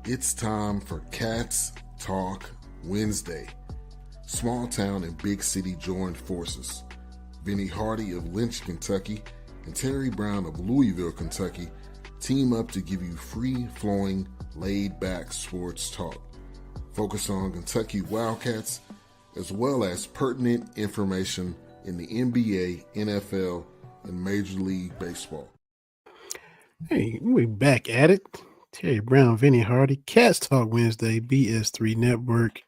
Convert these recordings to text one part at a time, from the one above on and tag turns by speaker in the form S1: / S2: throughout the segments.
S1: It's time for Cats Talk Wednesday. Small town and big city join forces. Vinny Hardy of Lynch, Kentucky, and Terry Brown of Louisville, Kentucky, team up to give you free-flowing, laid-back sports talk. Focus on Kentucky Wildcats, as well as pertinent information in the NBA, NFL, and Major League Baseball.
S2: Hey, we're back at it. Terry Brown, Vinny Hardy, Cats Talk Wednesday, BS3 Network.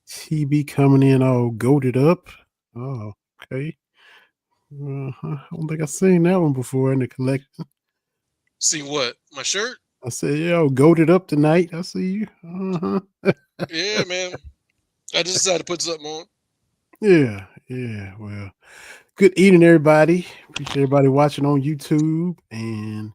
S2: TB coming in all goated up. Oh, okay. I don't think I've seen that one before in the collection.
S3: See what? My shirt?
S2: I said, yo, goated up tonight. I see you.
S3: Yeah, man. I just decided to put something on.
S2: Yeah. Well, good evening, everybody. Appreciate everybody watching on YouTube and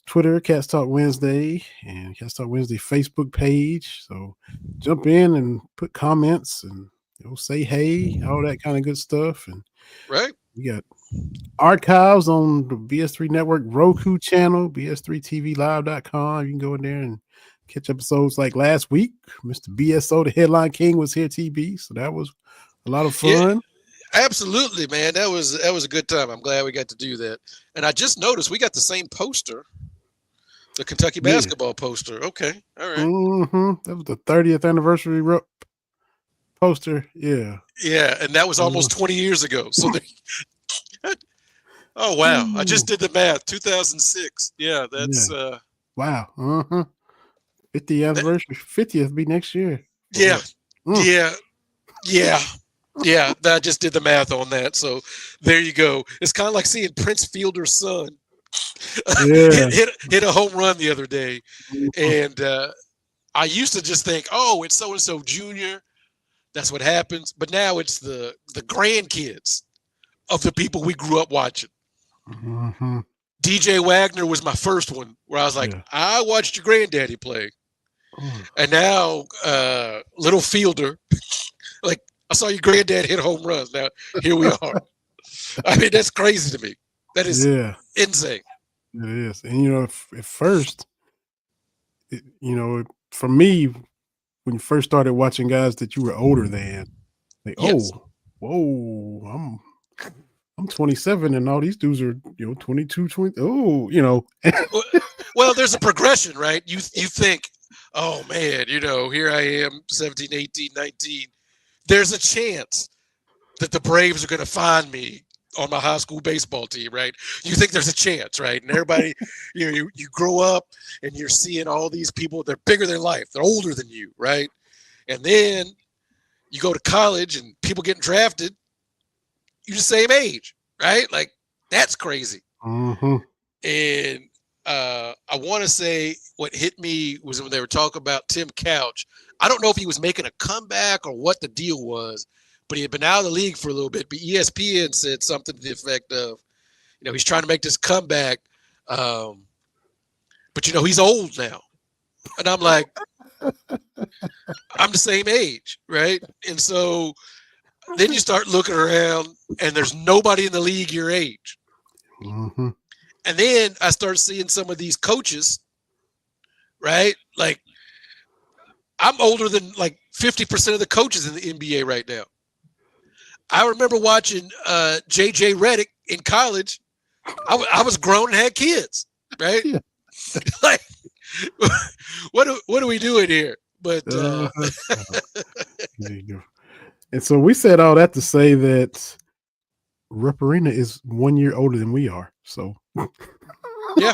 S2: Twitter, Cats Talk Wednesday, and Cats Talk Wednesday Facebook page. So jump in and put comments and say hey, all that kind of good stuff. And
S3: right,
S2: we got archives on the BS3 Network Roku channel, BS3TVLive.com. You can go in there and catch episodes like last week. Mr. BSO, the Headline King, was here, TB. So that was a lot of fun.
S3: Yeah. Absolutely, man. That was a good time. I'm glad we got to do that. And I just noticed we got the same poster, the Kentucky basketball poster. Okay, all right.
S2: Mm-hmm. That was the 30th anniversary poster. Yeah,
S3: and that was almost 20 years ago. So, oh wow! I just did the math. 2006. Yeah, that's
S2: wow. 50th anniversary. 50th be next year.
S3: Yeah. Yeah, I just did the math on that. So there you go. It's kind of like seeing Prince Fielder's son hit a home run the other day. And I used to just think, oh, it's so-and-so junior. That's what happens. But now it's the grandkids of the people we grew up watching.
S2: Mm-hmm.
S3: DJ Wagner was my first one where I was like, I watched your granddaddy play. And now little Fielder, like, I saw your granddad hit home runs. Now, here we are. I mean, that's crazy to me. That is insane.
S2: It is. And, at first, for me, when you first started watching guys that you were older than, like, whoa, I'm 27 and all these dudes are, 22, 20.
S3: Well, there's a progression, right? You think, oh, man, here I am, 17, 18, 19. There's a chance that the Braves are going to find me on my high school baseball team, right? You think there's a chance, right? And everybody, you grow up and you're seeing all these people, they're bigger than life. They're older than you, right? And then you go to college and people getting drafted, you're the same age, right? Like, that's crazy.
S2: Mm-hmm.
S3: And I want to say what hit me was when they were talking about Tim Couch. I don't know if he was making a comeback or what the deal was, but he had been out of the league for a little bit. But ESPN said something to the effect of, he's trying to make this comeback, but he's old now. And I'm like, I'm the same age, right? And so then you start looking around, and there's nobody in the league your age.
S2: Mm-hmm.
S3: And then I start seeing some of these coaches, right? Like, I'm older than like 50% of the coaches in the NBA right now. I remember watching JJ Redick in college. I was grown and had kids, right?
S2: Yeah.
S3: Like, what are we doing here? But
S2: there you go. And so we said all that to say that Rupp Arena is 1 year older than we are. So
S3: yeah,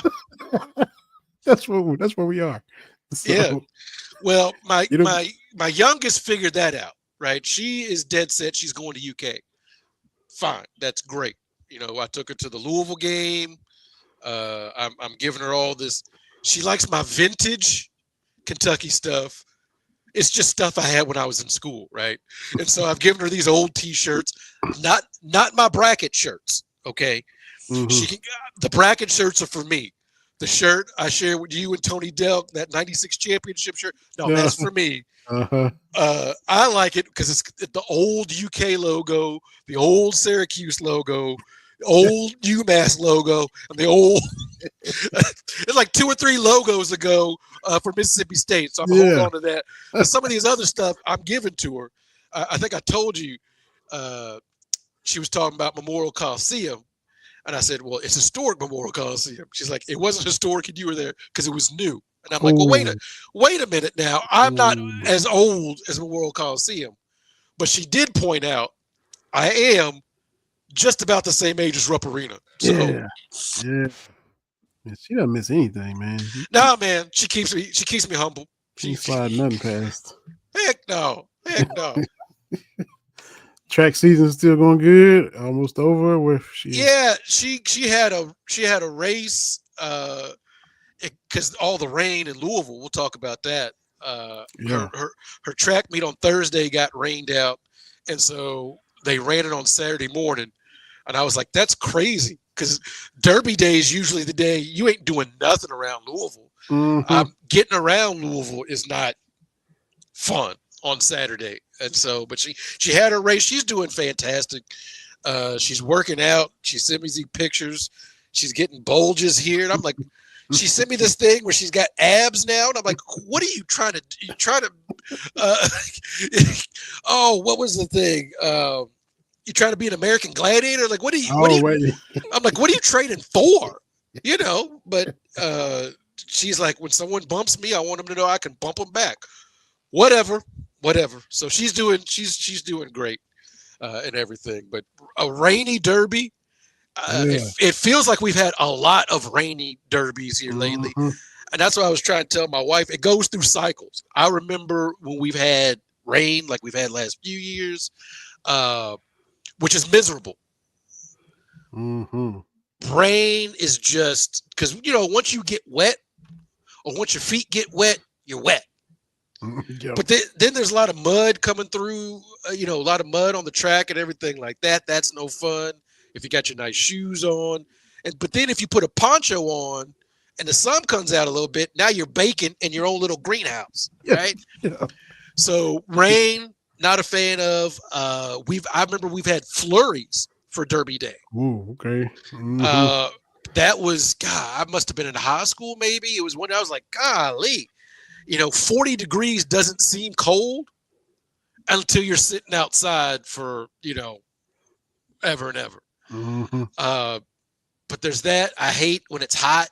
S2: that's where we are. So,
S3: yeah. Well, my youngest figured that out, right? She is dead set. She's going to UK. Fine. That's great. I took her to the Louisville game. I'm giving her all this. She likes my vintage Kentucky stuff. It's just stuff I had when I was in school, right? And so I've given her these old T-shirts, not my bracket shirts, okay?
S2: Mm-hmm.
S3: The bracket shirts are for me. The shirt I share with you and Tony Delk, that 96 championship shirt, that's for me.
S2: Uh-huh.
S3: I like it because it's the old UK logo, the old Syracuse logo. old UMass logo and the old. It's like 2 or 3 logos ago for Mississippi State, so I'm holding on to that. And some of these other stuff I'm giving to her. I think I told you she was talking about Memorial Coliseum, and I said, "Well, it's historic Memorial Coliseum." She's like, "It wasn't historic, and you were there because it was new." And I'm like, "Well, wait a minute now. I'm not as old as Memorial Coliseum," but she did point out I am just about the same age as Rupp Arena. So,
S2: yeah. She doesn't miss anything, man.
S3: Nah, man, she keeps me humble.
S2: She slide nothing past.
S3: Heck no.
S2: Track season's still going good. Almost over. Where she
S3: had a race because all the rain in Louisville. We'll talk about that. Her track meet on Thursday got rained out, and so they ran it on Saturday morning. And I was like, that's crazy, because Derby Day is usually the day you ain't doing nothing around Louisville.
S2: Mm-hmm.
S3: Getting around Louisville is not fun on Saturday. And so, but she had her race. She's doing fantastic. She's working out. She sent me these pictures. She's getting bulges here. And I'm like, she sent me this thing where she's got abs now. And I'm like, what are you trying to do? You trying to, oh, what was the thing? You trying to be an American Gladiator? Like, what are you? I'm like, what are you training for? You know, but she's like, when someone bumps me, I want them to know I can bump them back. Whatever. So she's doing great and everything. But a rainy Derby, it feels like we've had a lot of rainy derbies here lately.
S2: Mm-hmm.
S3: And that's what I was trying to tell my wife. It goes through cycles. I remember when we've had rain like we've had last few years, which is miserable.
S2: Mm-hmm.
S3: Rain is just because, once you get wet or once your feet get wet, you're wet.
S2: Yeah.
S3: But then there's a lot of mud coming through, a lot of mud on the track and everything like that. That's no fun if you got your nice shoes on. But then if you put a poncho on and the sun comes out a little bit, now you're baking in your own little greenhouse, right?
S2: Yeah.
S3: So rain, not a fan of. I remember we've had flurries for Derby Day.
S2: Ooh, okay. Mm-hmm.
S3: That was, God, I must have been in high school maybe. It was when I was like, golly, 40 degrees doesn't seem cold until you're sitting outside for, ever and ever.
S2: Mm-hmm.
S3: But there's that. I hate when it's hot.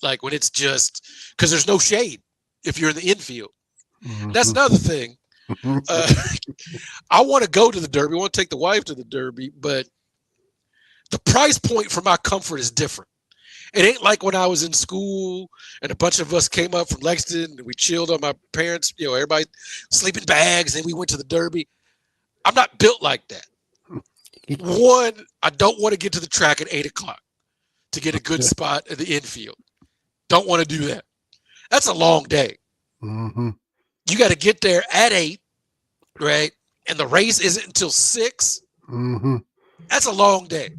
S3: Like when it's just, because there's no shade if you're in the infield.
S2: Mm-hmm.
S3: That's another thing. I want to go to the Derby. I want to take the wife to the Derby, but the price point for my comfort is different. It ain't like when I was in school and a bunch of us came up from Lexington and we chilled on my parents, everybody sleeping bags, and we went to the Derby. I'm not built like that. One, I don't want to get to the track at 8:00 to get a good spot in the infield. Don't want to do that. That's a long day.
S2: Mm-hmm.
S3: You got to get there at 8, right? And the race isn't until 6.
S2: Mm-hmm.
S3: That's a long day.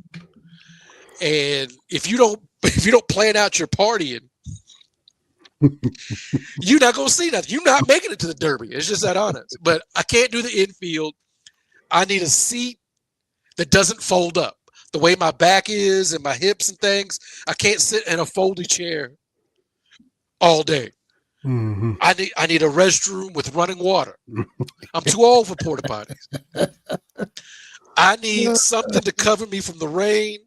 S3: And if you don't plan out your partying, you're not gonna see nothing. You're not making it to the Derby. It's just that honest. But I can't do the infield. I need a seat that doesn't fold up. The way my back is and my hips and things, I can't sit in a folding chair all day.
S2: Mm-hmm.
S3: I need a restroom with running water. I'm too old for porta potties. I need something to cover me from the rain,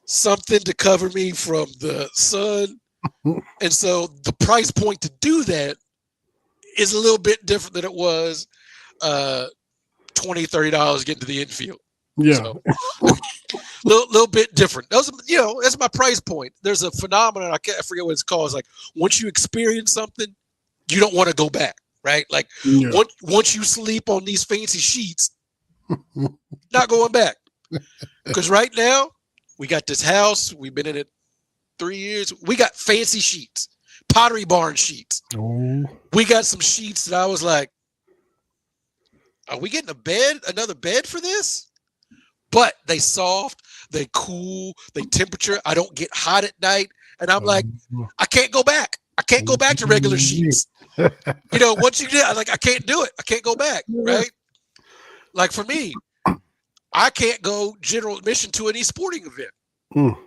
S3: something to cover me from the sun. And so the price point to do that is a little bit different than it was $20, $30 getting to the infield.
S2: Yeah.
S3: So, little bit different. That's my price point. There's a phenomenon, I forget what it's called. It's like once you experience something, you don't want to go back, right? Like once you sleep on these fancy sheets, not going back. Because right now, we got this house. We've been in it 3 years. We got fancy sheets, Pottery Barn sheets.
S2: Oh.
S3: We got some sheets that I was like, are we getting another bed for this? But they soft, they cool, they temperature. I don't get hot at night. And I'm like, I can't go back. I can't go back to regular sheets. Once you did, I can't do it. I can't go back, right? Like for me, I can't go general admission to any sporting event.
S2: Mm.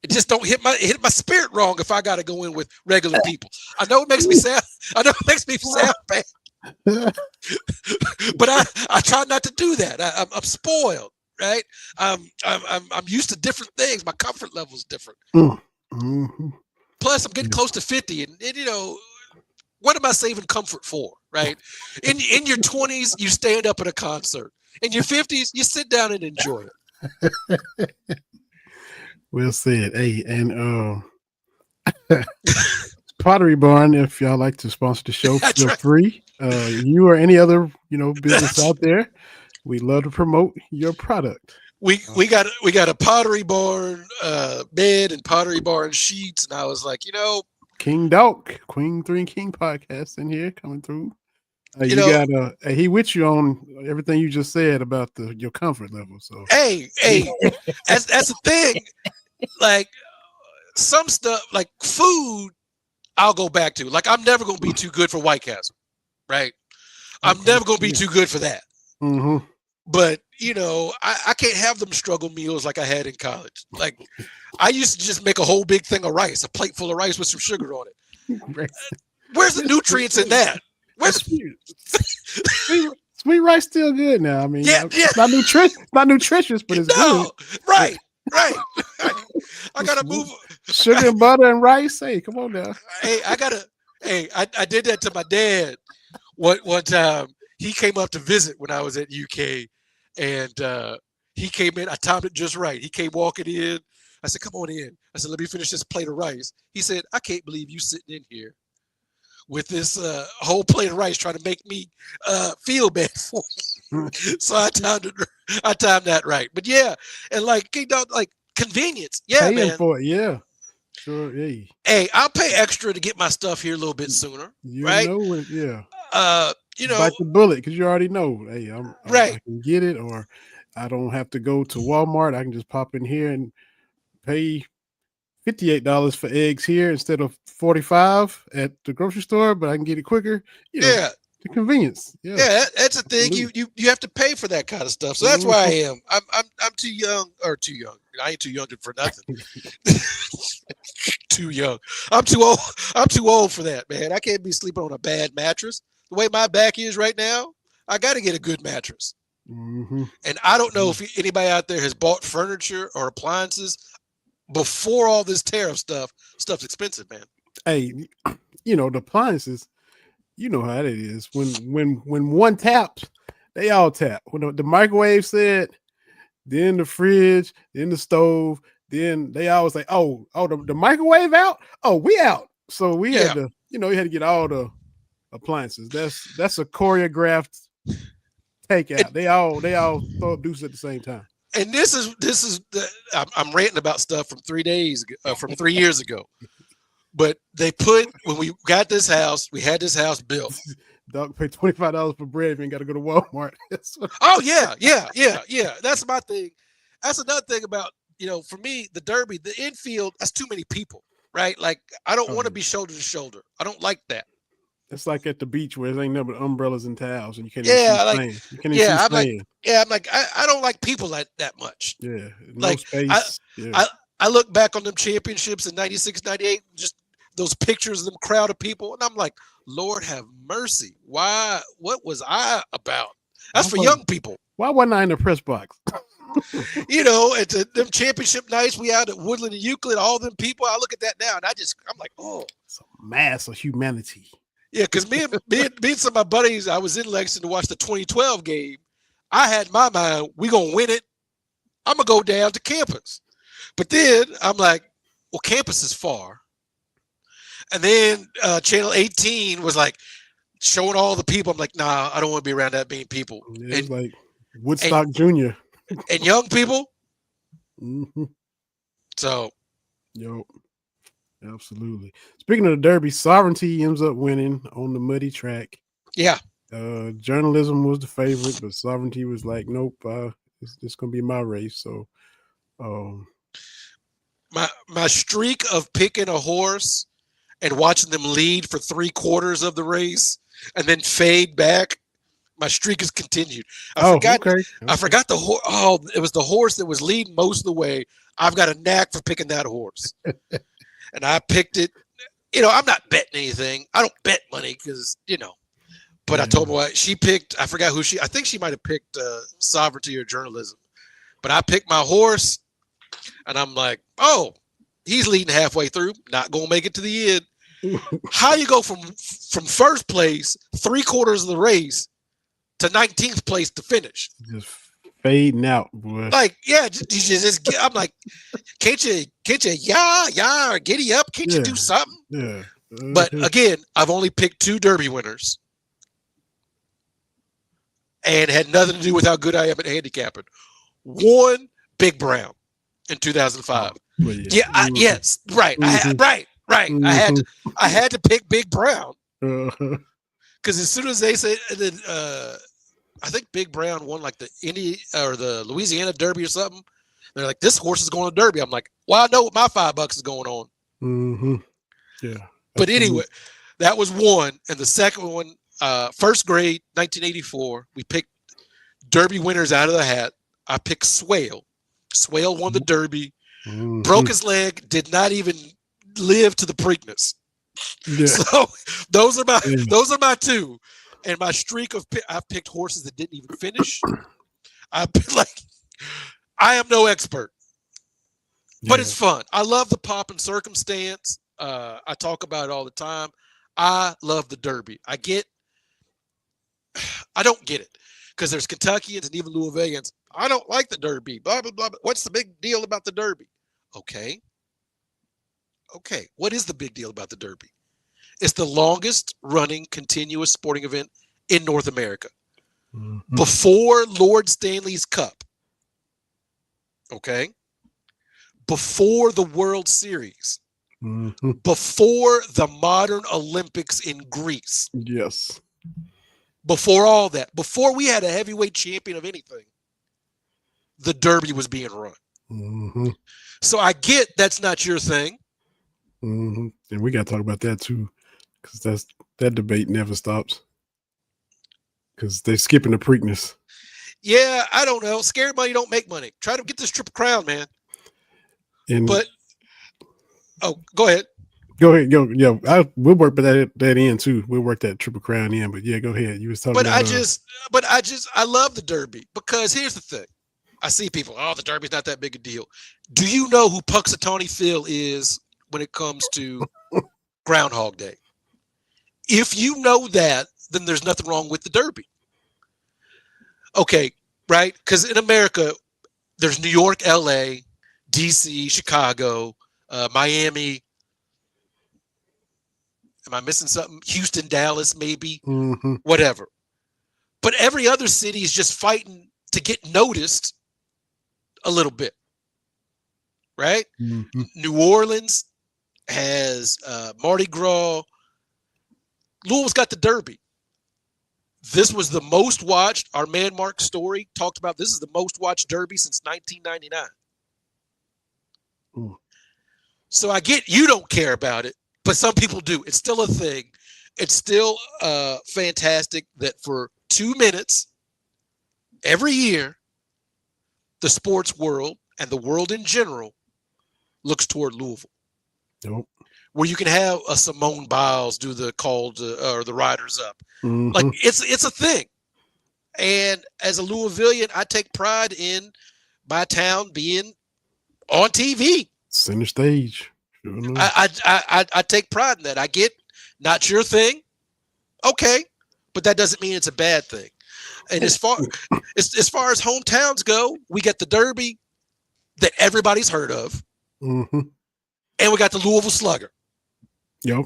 S3: It just don't hit my spirit wrong if I got to go in with regular people. I know it makes me sound bad, but I try not to do that. I'm spoiled, right? I'm used to different things. My comfort level is different.
S2: Mm-hmm.
S3: Plus, I'm getting close to 50, and you know, what am I saving comfort for, right? In your 20s, you stand up at a concert. In your 50s, you sit down and enjoy it.
S2: Well said. Hey, and Pottery Barn, if y'all like to sponsor the show, feel free. You or any other, business out there, we love to promote your product.
S3: We got a Pottery Barn bed and Pottery Barn sheets, and I was like,
S2: King Dawk, Queen 3 King podcast in here coming through. Got he with you on everything you just said about your comfort level. So
S3: hey, that's the thing. Like some stuff, like food, I'll go back to. Like I'm never gonna be too good for White Castle, right? I'm never gonna be too good for that.
S2: Mm-hmm.
S3: But I can't have them struggle meals like I had in college. Like I used to just make a whole big thing of rice, a plate full of rice with some sugar on it. Where's the nutrients in that?
S2: Sweet rice still good now. I mean, it's not nutritious, but it's good.
S3: Right. I gotta move
S2: sugar and butter and rice. Hey, come on now.
S3: I did that to my dad one time. He came up to visit when I was at UK, and he came in. I timed it just right. He came walking in. I said, "Come on in." I said, "Let me finish this plate of rice." He said, "I can't believe you sitting in here with this whole plate of rice trying to make me feel bad for you." So I timed that right. But yeah, and like convenience. Yeah,
S2: paying
S3: man.
S2: For it, yeah. Sure. Hey.
S3: Hey, I'll pay extra to get my stuff here a little bit sooner. Right?
S2: Yeah.
S3: Bite
S2: the bullet because you already know. Hey,
S3: right.
S2: I can get it, or I don't have to go to Walmart. I can just pop in here and pay $58 for eggs here instead of $45 at the grocery store, but I can get it quicker.
S3: Yeah.
S2: The convenience.
S3: Yeah, that's the thing. You have to pay for that kind of stuff. So that's where I am. I'm too young. I ain't too young for nothing. Too young. I'm too old. I'm too old for that, man. I can't be sleeping on a bad mattress. The way my back is right now, I got to get a good mattress.
S2: Mm-hmm.
S3: And I don't know if anybody out there has bought furniture or appliances before all this tariff stuff. Stuff's expensive, man.
S2: Hey, the appliances, you know how it is. When one taps, they all tap. When the microwave said, then the fridge, then the stove, then they always like, oh, the microwave out? Oh, we out. So we had to, you had to get all the appliances. That's a choreographed takeout. They all throw deuce at the same time.
S3: And this is I'm ranting about stuff from 3 years ago. But they when we got this house, we had this house built.
S2: Dog paid $25 for bread if you ain't got to go to Walmart.
S3: Oh yeah. That's my thing. That's another thing about, for me, the Derby, the infield, that's too many people, right? Like I don't want to be shoulder to shoulder. I don't like that.
S2: It's like at the beach where there ain't nothing but umbrellas and towels, and you can't.
S3: I'm like, I don't like people that much.
S2: Yeah,
S3: no like space. I look back on them championships in 96, 98, just those pictures of them crowd of people, and I'm like, Lord have mercy. Why? What was I about? That's for young people.
S2: Why wasn't I in the press box?
S3: At them championship nights we out at Woodland and Euclid, all them people. I look at that now, and I'm like, oh,
S2: it's a mass of humanity.
S3: Yeah, because me and some of my buddies, I was in Lexington to watch the 2012 game. I had in my mind, we gonna win it. I'm gonna go down to campus. But then I'm like, well, campus is far. And then Channel 18 was like showing all the people. I'm like, nah, I don't want to be around that many people.
S2: Yeah, it's like Woodstock Jr.
S3: And young people.
S2: Mm-hmm.
S3: So.
S2: Yo, absolutely. Speaking of the Derby, Sovereignty ends up winning on the muddy track.
S3: Yeah.
S2: Journalism was the favorite, but Sovereignty was like, nope, it's going to be my race. So.
S3: My streak of picking a horse and watching them lead for 3/4 of the race and then fade back My streak has continued.
S2: Okay.
S3: I forgot the horse. Oh, it was the horse that was leading most of the way. I've got a knack for picking that horse, and I picked it. You know, I'm not betting anything. I don't bet money because But I told her she picked. I forgot who she. I think she might have picked Sovereignty or Journalism. But I picked my horse, and I'm like, oh, he's leading halfway through. Not gonna make it to the end. How you go from first place, 3/4 of the race, to 19th place to finish?
S2: Just fading out, boy.
S3: Like, yeah, I'm like, can't you, or giddy up? Can't you do something?
S2: Yeah.
S3: But again, I've only picked 2 Derby winners, and had nothing to do with how good I am at handicapping. One, Big Brown in 2005. Yes, right. Right.
S2: Mm-hmm.
S3: I had to pick Big Brown because as soon as they said, I think Big Brown won like the the Louisiana Derby or something. They're like, this horse is going to Derby. I'm like, well, I know what my $5 is going on.
S2: Mm-hmm. Yeah.
S3: But anyway, that was one, and the second one, first grade, 1984. We picked Derby winners out of the hat. I picked Swale. Swale won the Derby.
S2: Mm-hmm.
S3: Broke his leg. Did not even live to the Preakness.
S2: Yeah.
S3: So those are my 2, and my streak of I've picked horses that didn't even finish. I am no expert, but it's fun. I love the pop and circumstance. I talk about it all the time. I love the Derby. I don't get it because there's Kentuckians and even Louisvillians. I don't like the Derby. Blah blah blah. What's the big deal about the Derby? Okay. What is the big deal about the Derby? It's the longest running continuous sporting event in North America. Mm-hmm. Before Lord Stanley's Cup. Okay. Before the World Series.
S2: Mm-hmm.
S3: Before the modern Olympics in Greece.
S2: Yes.
S3: Before all that. Before we had a heavyweight champion of anything. The Derby was being run.
S2: Mm-hmm.
S3: So I get that's not your thing.
S2: Mm-hmm. And we got to talk about that too, because that debate never stops. Because they're skipping the Preakness.
S3: Yeah, I don't know. Scared money don't make money. Try to get this Triple Crown, man. Go ahead.
S2: Go ahead. We'll work that in too. We'll work that Triple Crown in. But yeah, go ahead. You was talking.
S3: I love the Derby because here's the thing. I see people. Oh, the Derby's not that big a deal. Do you know who Punxsutawney Phil is when it comes to Groundhog Day? If you know that, then there's nothing wrong with the Derby. Okay, right? Because in America, there's New York, LA, DC, Chicago, Miami. Am I missing something? Houston, Dallas, maybe, whatever. But every other city is just fighting to get noticed a little bit, right? Mm-hmm. New Orleans has Mardi Gras. Louisville's got the Derby. This was the most watched. Our man Mark Story talked about this is the most watched Derby since 1999.
S2: Ooh.
S3: So I get you don't care about it, but some people do. It's still a thing. It's still fantastic that for 2 minutes every year, the sports world and the world in general looks toward Louisville.
S2: Nope.
S3: Where you can have a Simone Biles do the call to, or the Riders Up.
S2: Mm-hmm.
S3: Like it's a thing. And as a Louisvillian, I take pride in my town being on TV.
S2: Center stage.
S3: Sure I take pride in that. I get not your thing. Okay. But that doesn't mean it's a bad thing. And as far as hometowns go, we got the Derby that everybody's heard of.
S2: Mm-hmm.
S3: And we got the Louisville Slugger.
S2: Yep.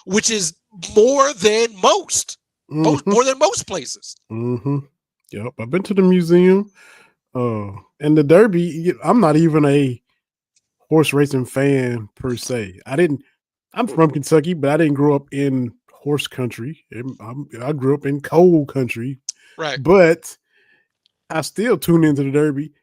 S3: Which is more than most. More than most places.
S2: Mm-hmm. Yep. I've been to the museum. And the Derby, I'm not even a horse racing fan per se. I'm from Kentucky, but I didn't grow up in horse country. I grew up in coal country.
S3: Right.
S2: But I still tune into the Derby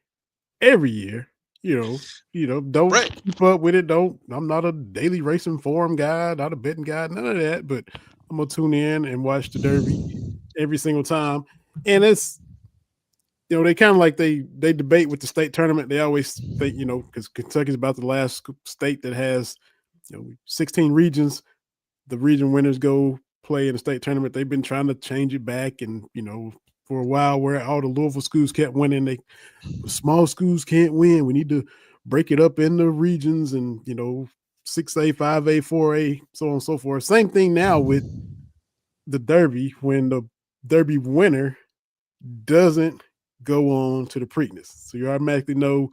S2: every year. Don't keep up with it. I'm not a daily racing forum guy, not a betting guy, none of that. But I'm gonna tune in and watch the Derby every single time. And it's, they kind of like they debate with the state tournament. They always think, because Kentucky's about the last state that has 16 regions. The region winners go play in the state tournament. They've been trying to change it back, and for a while where all the Louisville schools kept winning, the small schools can't win. We need to break it up into regions, and 6A, 5A, 4A, so on and so forth. Same thing now with the Derby, when the Derby winner doesn't go on to the Preakness. So you automatically know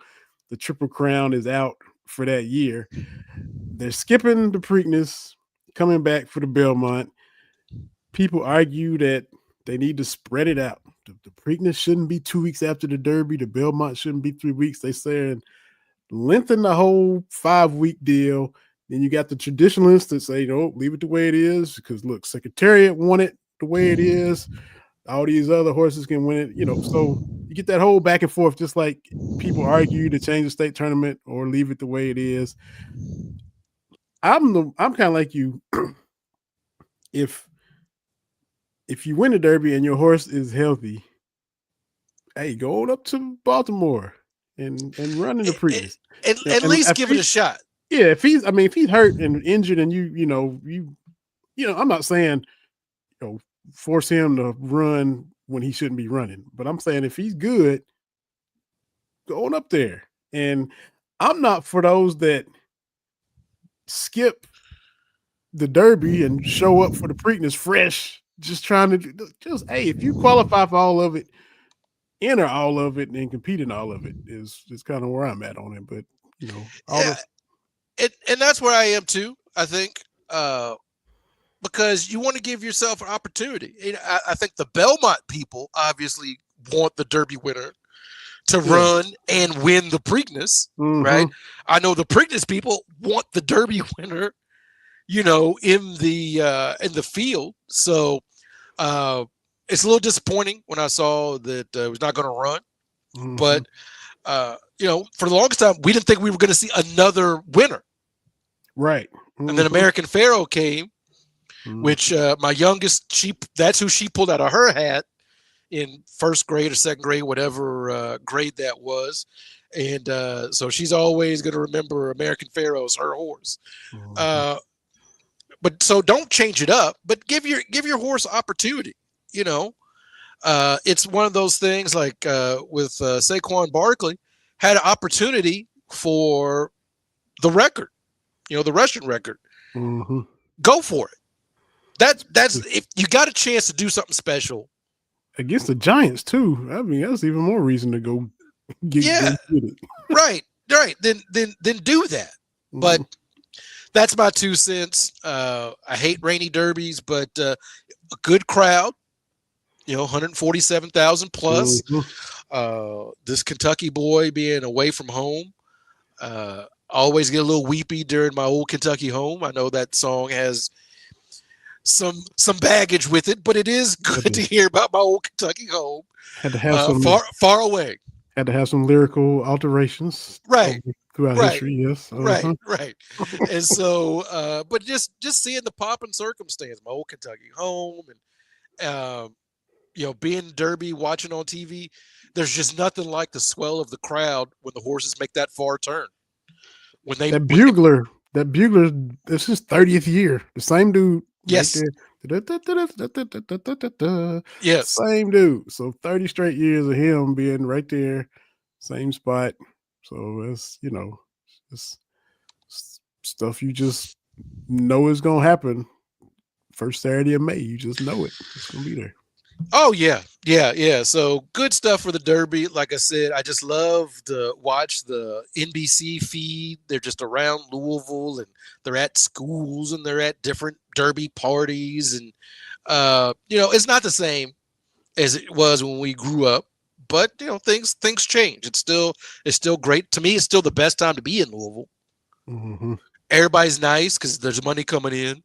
S2: the Triple Crown is out for that year. They're skipping the Preakness, coming back for the Belmont. People argue that they need to spread it out. The Preakness shouldn't be 2 weeks after the Derby. The Belmont shouldn't be 3 weeks. They said lengthen the whole 5-week deal. Then you got the traditionalists that say, leave it the way it is, because look, Secretariat want it the way it is. All these other horses can win it, so you get that whole back and forth, just like people argue to change the state tournament or leave it the way it is. I'm kind of like you. If you win the Derby and your horse is healthy, hey, go on up to Baltimore and run in the Preakness.
S3: At least give it a shot.
S2: Yeah, if he's hurt and injured, and I'm not saying force him to run when he shouldn't be running, but I'm saying if he's good, go on up there. And I'm not for those that skip the Derby and show up for the Preakness fresh, just trying to hey, if you qualify for all of it, enter all of it, and compete in all of it is kind of where I'm at on it. But
S3: and that's where I am too. I think because you want to give yourself an opportunity. I think the Belmont people obviously want the Derby winner to run and win the Preakness, right? I know the Preakness people want the Derby winner, in the field. So it's a little disappointing when I saw that it was not going to run. But for the longest time, we didn't think we were going to see another winner,
S2: right?
S3: And then American Pharoah came. Which my youngest, that's who she pulled out of her hat in first grade or second grade, whatever grade that was. And so she's always going to remember American Pharoah as her horse. But so don't change it up, but give your horse opportunity. It's one of those things like with Saquon Barkley had an opportunity for the record, the Russian record. Go for it. That's if you got a chance to do something special
S2: against the Giants too. I mean, that's even more reason to go get it.
S3: Right. Then do that. But that's my 2 cents. I hate rainy derbies, but a good crowd. 147,000 plus. This Kentucky boy being away from home. I always get a little weepy during my old Kentucky home. I know that song has some baggage with it, but it is good to hear about my old Kentucky home.
S2: Had to have some
S3: far away.
S2: Had to have some lyrical alterations,
S3: right?
S2: Throughout history, yes,
S3: right. And so, but just seeing the pomp and circumstance, my old Kentucky home, and being Derby, watching on TV, there's just nothing like the swell of the crowd when the horses make that far turn. When that
S2: bugler, this is 30th year. The same dude.
S3: Yes.
S2: Right, yes. Same dude. So 30 straight years of him being right there, same spot. So it's it's stuff you just know is gonna happen. First Saturday of May, you just know it. It's gonna be there.
S3: Oh yeah. So good stuff for the Derby. Like I said, I just love to watch the NBC feed. They're just around Louisville, and they're at schools, and they're at different Derby parties, and it's not the same as it was when we grew up. But things change. It's still great to me. It's still the best time to be in Louisville. Everybody's nice because there's money coming in.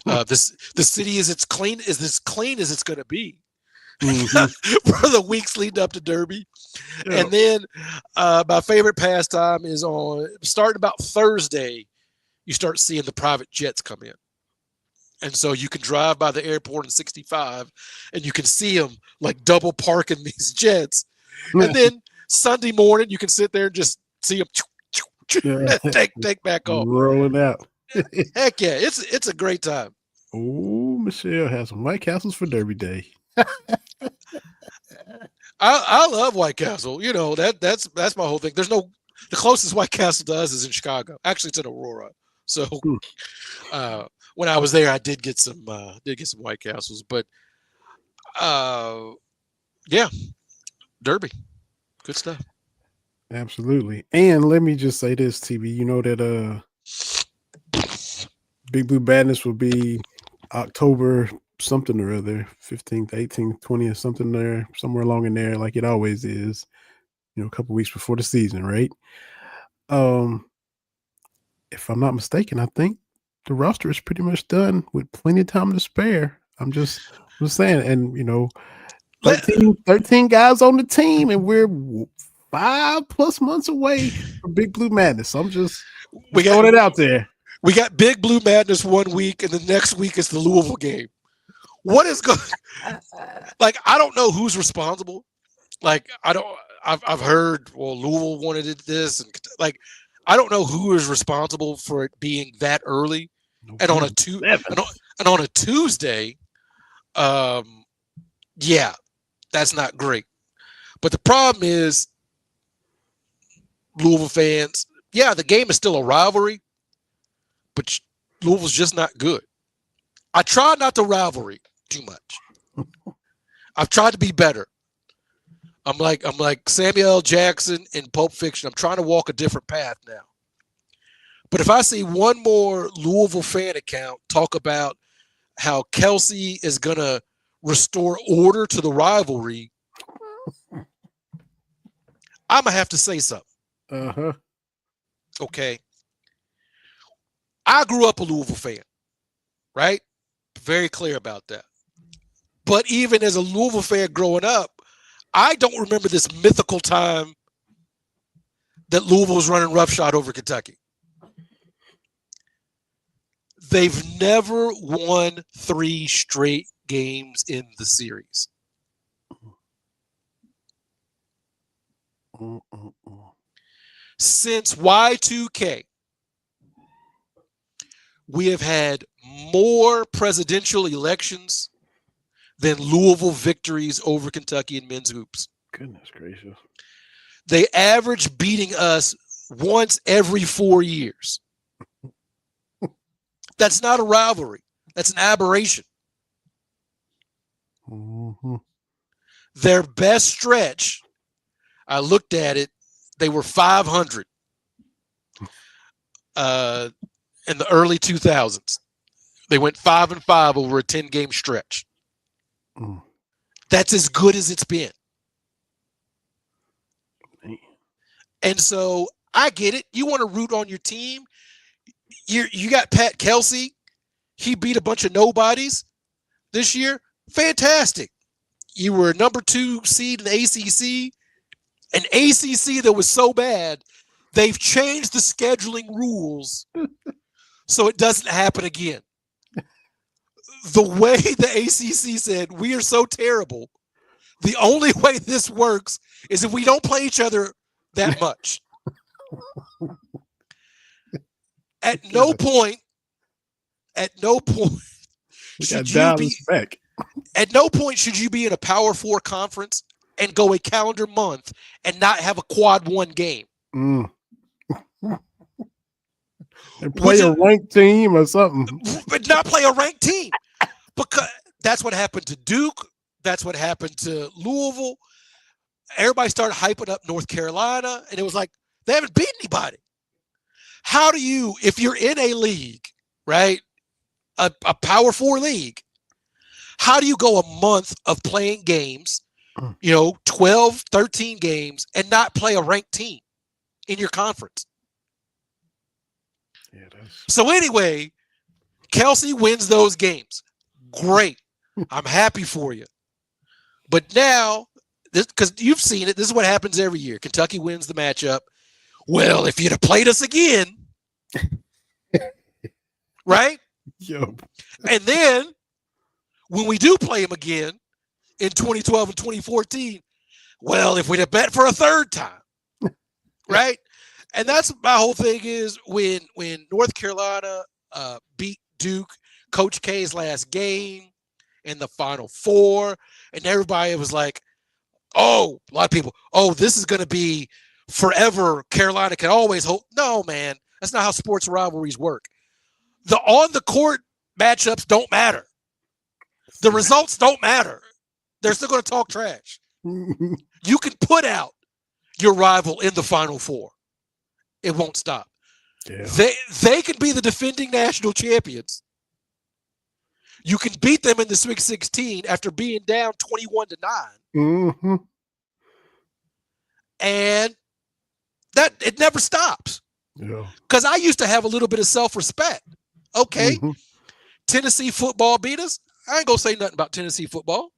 S3: The city is as clean as it's going to be. For the weeks leading up to Derby. And then my favorite pastime is starting about Thursday, you start seeing the private jets come in. And so you can drive by the airport in 65 and you can see them like double parking these jets. And then Sunday morning, you can sit there and just see them take back off.
S2: Rolling out.
S3: Heck yeah, it's a great time.
S2: Oh, Michelle has some White Castles for Derby Day.
S3: I love White Castle. You know, that's my whole thing. The closest White Castle to us is in Chicago. Actually, it's in Aurora. So when I was there, I did get some White Castles. But yeah, Derby, good stuff.
S2: Absolutely. And let me just say this, TB. You know that Big Blue Badness will be October something or other, 15th, 18th, 20th, something there, somewhere along in there, like it always is, you know, a couple weeks before the season, right? If I'm not mistaken, I think the roster is pretty much done with plenty of time to spare. I'm just saying, and you know, 13 guys on the team, and we're 5+ months away from Big Blue Madness. So I'm just throwing it out there.
S3: We got Big Blue Madness one week, and the next week is the Louisville game. What is going? Like, I don't know who's responsible. Like, I've heard, well, Louisville wanted this, and like, I don't know who is responsible for it being that early, and on a Tuesday. Yeah, that's not great. But the problem is, Louisville fans, yeah, the game is still a rivalry, but Louisville's just not good. I try not to rivalry too much. I've tried to be better. I'm like Samuel L. Jackson in Pulp Fiction. I'm trying to walk a different path now. But if I see one more Louisville fan account talk about how Kelsey is going to restore order to the rivalry, I'm going to have to say something.
S2: Uh-huh.
S3: Okay. I grew up a Louisville fan, right? Very clear about that. But even as a Louisville fan growing up, I don't remember this mythical time that Louisville was running roughshod over Kentucky. They've never won 3 straight games in the series. Since Y2K, we have had more presidential elections than Louisville victories over Kentucky in men's hoops.
S2: Goodness gracious.
S3: They average beating us once every 4 years. That's not a rivalry. That's an aberration.
S2: Mm-hmm.
S3: Their best stretch, I looked at it, they were 500 in the early 2000s. They went 5-5 over a 10-game stretch.
S2: Mm.
S3: That's as good as it's been.
S2: Man.
S3: And so I get it. You want to root on your team. You got Pat Kelsey. He beat a bunch of nobodies this year. Fantastic. You were number 2 seed in the ACC. An ACC that was so bad, they've changed the scheduling rules so it doesn't happen again. The way the ACC said, we are so terrible, the only way this works is if we don't play each other that much. At no point should you be in a Power 4 conference and go a calendar month and not have a quad 1 game.
S2: Mm. And play a ranked team or something.
S3: But not play a ranked team. Because that's what happened to Duke. That's what happened to Louisville. Everybody started hyping up North Carolina, and it was like, they haven't beat anybody. How do you, if you're in a league, right, a Power 4 league, how do you go a month of playing games, 12, 13 games, and not play a ranked team in your conference?
S2: Yeah,
S3: so anyway, Kelsey wins those games. Great. I'm happy for you. But now, because you've seen it, this is what happens every year. Kentucky wins the matchup. Well, if you'd have played us again, right?
S2: Yo.
S3: And then when we do play them again in 2012 and 2014, well, if we'd have bet for a third time, right? And that's my whole thing is when North Carolina beat Duke, Coach K's last game in the Final Four, and everybody was like, oh, a lot of people, oh, this is going to be forever. Carolina can always hope. No, man, that's not how sports rivalries work. The on-the-court matchups don't matter. The results don't matter. They're still going to talk trash. You can put out your rival in the Final Four. It won't stop.
S2: Yeah.
S3: They can be the defending national champions. You can beat them in the Sweet 16 after being down 21-9.
S2: Mm-hmm.
S3: And that it never stops.
S2: Yeah.
S3: Because I used to have a little bit of self-respect. Okay, Tennessee football beat us. I ain't gonna say nothing about Tennessee football.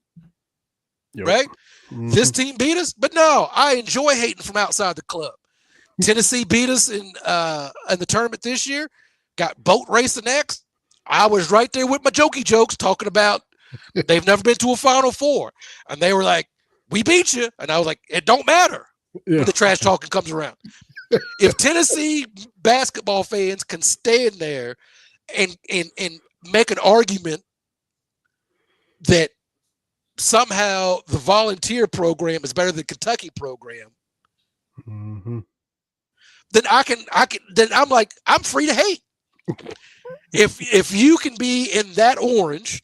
S2: Yep.
S3: Right?
S2: Mm-hmm.
S3: This team beat us, but no, I enjoy hating from outside the club. Tennessee beat us in the tournament this year. Got boat race the next. I was right there with my jokey jokes talking about they've never been to a Final Four. And they were like, we beat you. And I was like, it don't matter when the trash talking comes around. If Tennessee basketball fans can stand there and make an argument that somehow the volunteer program is better than Kentucky program, then then I'm like, I'm free to hate. If you can be in that orange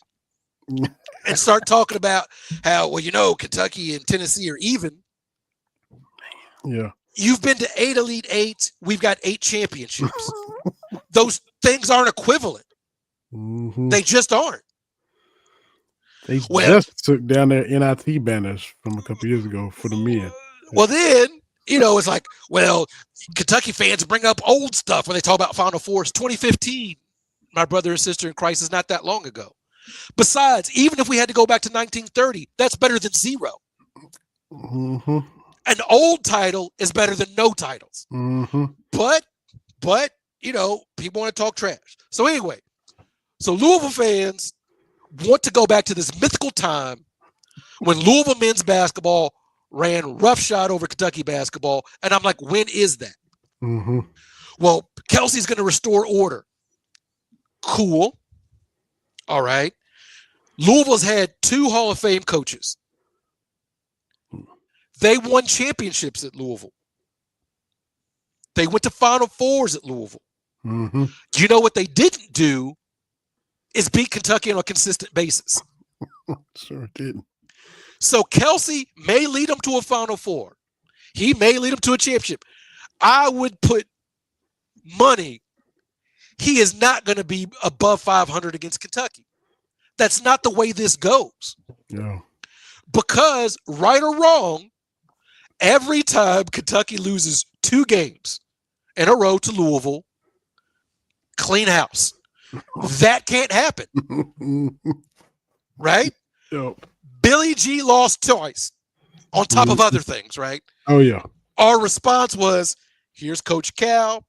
S3: and start talking about how, well, Kentucky and Tennessee are even.
S2: Yeah.
S3: You've been to 8 Elite Eights. We've got 8 championships. Those things aren't equivalent.
S2: Mm-hmm.
S3: They just aren't.
S2: They just took down their NIT banners from a couple years ago for the men.
S3: Well, then, it's like, well, Kentucky fans bring up old stuff when they talk about Final Fours. 2015, my brother and sister in Christ, is not that long ago. Besides, even if we had to go back to 1930, that's better than 0.
S2: Mm-hmm.
S3: An old title is better than no titles.
S2: Mm-hmm.
S3: But people want to talk trash. So anyway, Louisville fans want to go back to this mythical time when Louisville men's basketball ran roughshod over Kentucky basketball. And I'm like, when is that?
S2: Mm-hmm.
S3: Well, Kelsey's going to restore order. Cool. All right. Louisville's had 2 Hall of Fame coaches. They won championships at Louisville. They went to Final Fours at Louisville.
S2: Mm-hmm.
S3: You know what they didn't do is beat Kentucky on a consistent basis.
S2: Sure didn't.
S3: So Kelsey may lead them to a Final Four. He may lead them to a championship. I would put money. He is not going to be above 500 against Kentucky. That's not the way this goes.
S2: No.
S3: Because, right or wrong, every time Kentucky loses 2 games in a row to Louisville, clean house. That can't happen. Right?
S2: Yep.
S3: Billy G lost twice on top of other things, right?
S2: Oh, yeah.
S3: Our response was, here's Coach Cal,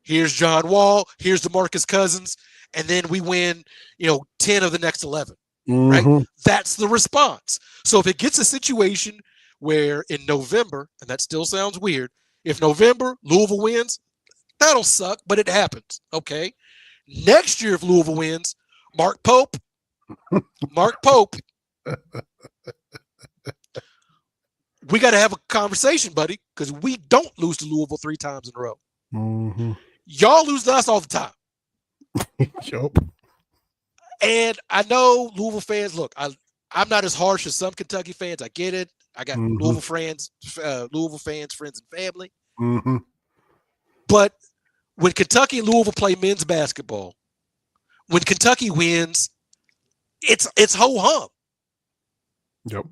S3: here's John Wall, here's DeMarcus Cousins, and then we win, 10 of the next 11, right? That's the response. So if it gets a situation where in November, and that still sounds weird, if November Louisville wins, that'll suck, but it happens, okay? Next year, if Louisville wins, Mark Pope, we got to have a conversation, buddy, because we don't lose to Louisville 3 times in a row.
S2: Mm-hmm.
S3: Y'all lose to us all the time.
S2: Yep.
S3: And I know Louisville fans, look, I'm not as harsh as some Kentucky fans. I get it. I got Louisville fans, friends, and family.
S2: Mm-hmm.
S3: But when Kentucky and Louisville play men's basketball, when Kentucky wins, it's ho-hum.
S2: Yep.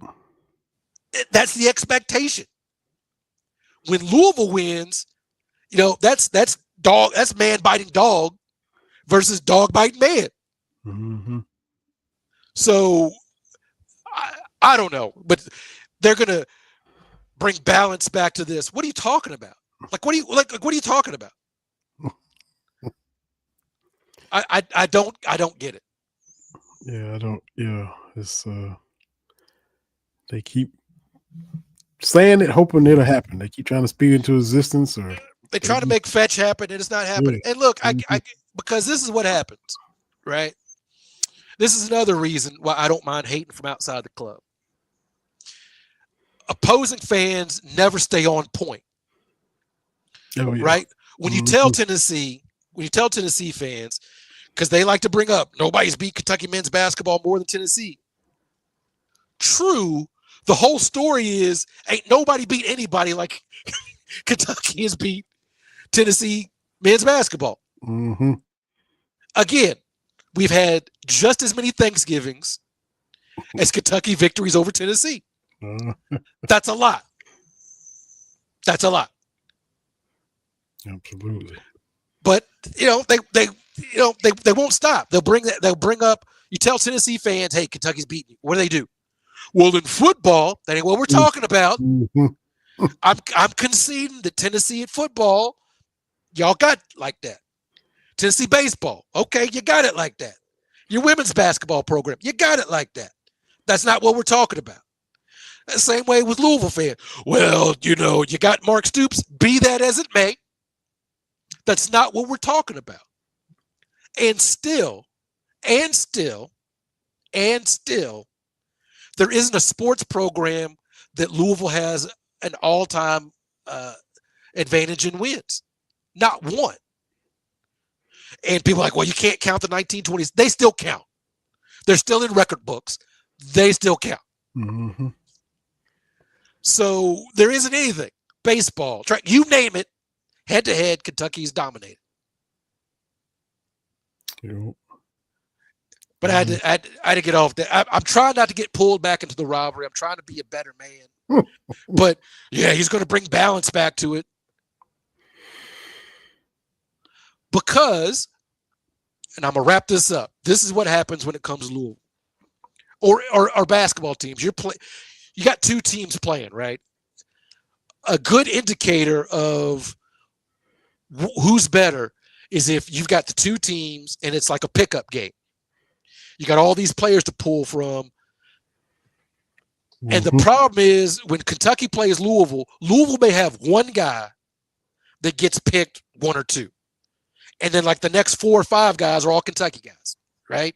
S3: That's the expectation. When Louisville wins, that's man biting dog versus dog biting man.
S2: Mm-hmm.
S3: So I don't know, but they're gonna bring balance back to this. What are you talking about? What are you talking about? I don't get it.
S2: Yeah, I don't. Yeah, it's they keep saying it, hoping it'll happen. They keep trying to speak into existence, or
S3: They try to make fetch happen, and it's not happening.
S2: Yeah.
S3: And look, I
S2: Mhm.
S3: because this is what happens, right? This is another reason why I don't mind hating from outside the club. Opposing fans never stay on point,
S2: Oh yeah,
S3: right? When you tell Tennessee fans, because they like to bring up nobody's beat Kentucky men's basketball more than Tennessee. True, the whole story is ain't nobody beat anybody like Kentucky has beat Tennessee men's basketball.
S2: Mm-hmm.
S3: Again, we've had just as many Thanksgivings as Kentucky victories over Tennessee. That's a lot. That's a lot.
S2: Absolutely.
S3: But they won't stop. They'll bring up. You tell Tennessee fans, "Hey, Kentucky's beating you." What do? Well, in football, that ain't what we're talking about.
S2: Mm-hmm.
S3: I'm conceding that Tennessee at football, y'all got like that. Tennessee baseball, okay, you got it like that. Your women's basketball program, you got it like that. That's not what we're talking about. The same way with Louisville fans. Well, you got Mark Stoops. Be that as it may, that's not what we're talking about. And still, there isn't a sports program that Louisville has an all-time advantage in wins. Not one. And people are like, well, you can't count the 1920s. They still count. They're still in record books. They still count.
S2: Mm-hmm.
S3: So there isn't anything. Baseball, track, you name it, head-to-head, Kentucky's dominated.
S2: Yep.
S3: But I had to get off that. I'm trying not to get pulled back into the rivalry. I'm trying to be a better man. But, yeah, he's going to bring balance back to it. Because, and I'm going to wrap this up, this is what happens when it comes to Louisville. Or basketball teams. You got two teams playing, right? A good indicator of who's better is if you've got the two teams and it's like a pickup game. You got all these players to pull from. And the problem is when Kentucky plays Louisville may have one guy that gets picked, one or two. And then like the next 4 or 5 guys are all Kentucky guys, right?